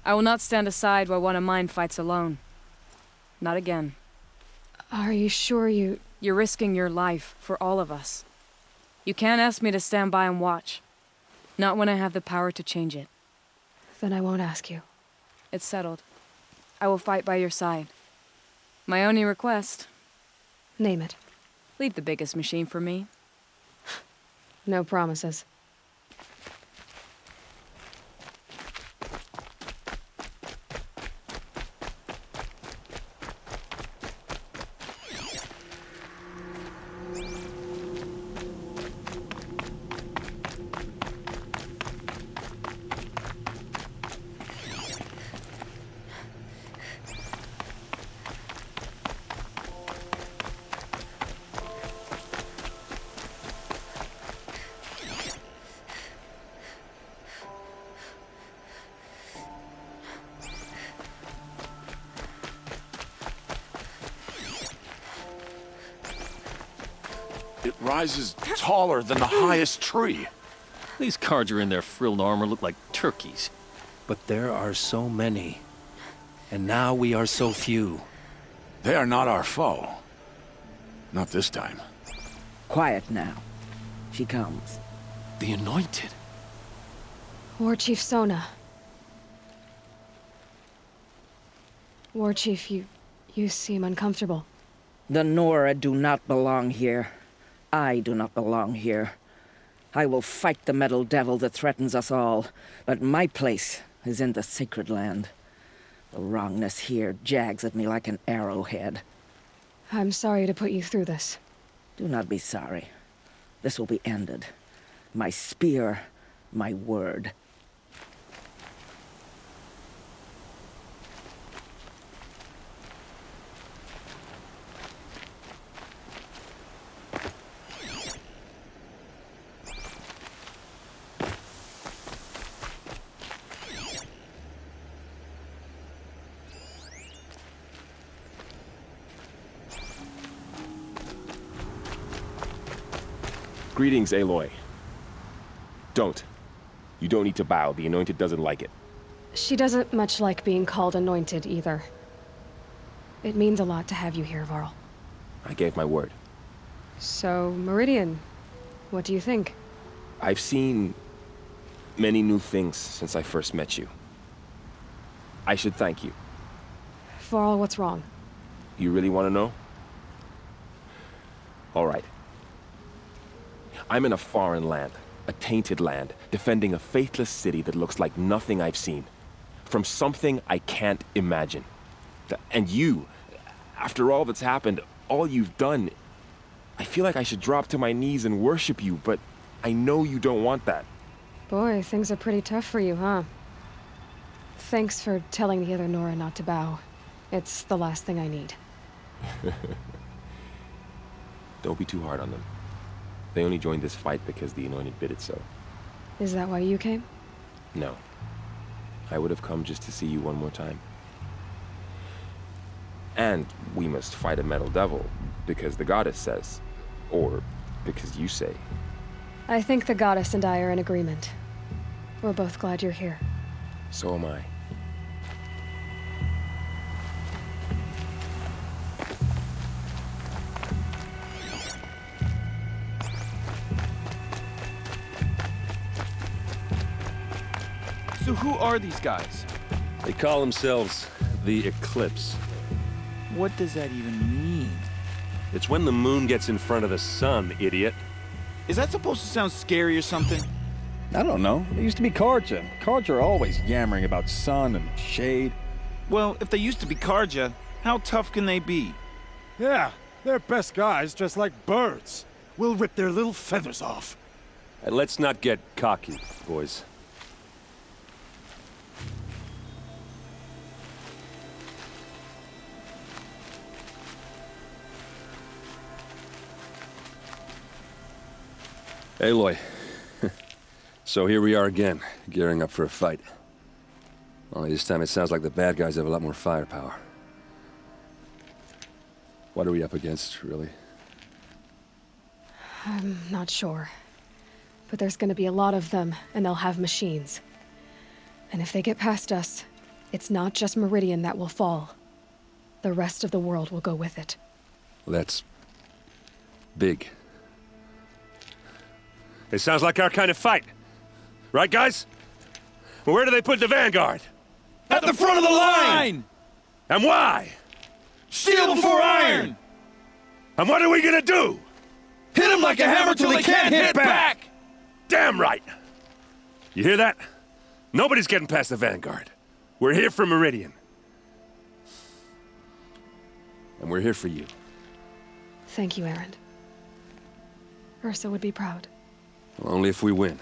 I will not stand aside while one of mine fights alone. Not again. Are you sure you... You're risking your life for all of us. You can't ask me to stand by and watch. Not when I have the power to change it. Then I won't ask you. It's settled. I will fight by your side. My only request... Name it. Leave the biggest machine for me. No promises. It rises taller than the highest tree. These Carja in their frilled armor look like turkeys. But there are so many. And now we are so few. They are not our foe. Not this time. Quiet now. She comes. The Anointed. War Chief Sona. War Chief, you seem uncomfortable. The Nora do not belong here. I do not belong here. I will fight the metal devil that threatens us all, but my place is in the sacred land. The wrongness here jags at me like an arrowhead. I'm sorry to put you through this. Do not be sorry. This will be ended. My spear, my word. Greetings, Aloy. Don't. You don't need to bow. The Anointed doesn't like it. She doesn't much like being called Anointed, either. It means a lot to have you here, Varl. I gave my word. So, Meridian, what do you think? I've seen many new things since I first met you. I should thank you. Varl, what's wrong? You really want to know? All right. I'm in a foreign land, a tainted land, defending a faithless city that looks like nothing I've seen. From something I can't imagine. And you, after all that's happened, all you've done, I feel like I should drop to my knees and worship you, but I know you don't want that. Boy, things are pretty tough for you, huh? Thanks for telling the other Nora not to bow. It's the last thing I need. Don't be too hard on them. They only joined this fight because the Anointed bid it so. Is that why you came? No. I would have come just to see you one more time. And we must fight a metal devil, because the goddess says. Or because you say. I think the goddess and I are in agreement. We're both glad you're here. So am I. So who are these guys? They call themselves the Eclipse. What does that even mean? It's when the moon gets in front of the sun, idiot. Is that supposed to sound scary or something? I don't know. They used to be Karja. Karja are always yammering about sun and shade. Well, if they used to be Karja, how tough can they be? Yeah, they're best guys dressed like birds. We'll rip their little feathers off. Let's not get cocky, boys. Aloy. So here we are again, gearing up for a fight. Only this time it sounds like the bad guys have a lot more firepower. What are we up against, really? I'm not sure. But there's gonna be a lot of them, and they'll have machines. And if they get past us, it's not just Meridian that will fall. The rest of the world will go with it. That's big. It sounds like our kind of fight. Right, guys? Well, where do they put the vanguard? At the front of the line! And why? Steel before iron! And what are we gonna do? Hit them like a hammer till they can't hit back! Damn right! You hear that? Nobody's getting past the vanguard. We're here for Meridian. And we're here for you. Thank you, Erend. Ursa would be proud. Well, only if we win.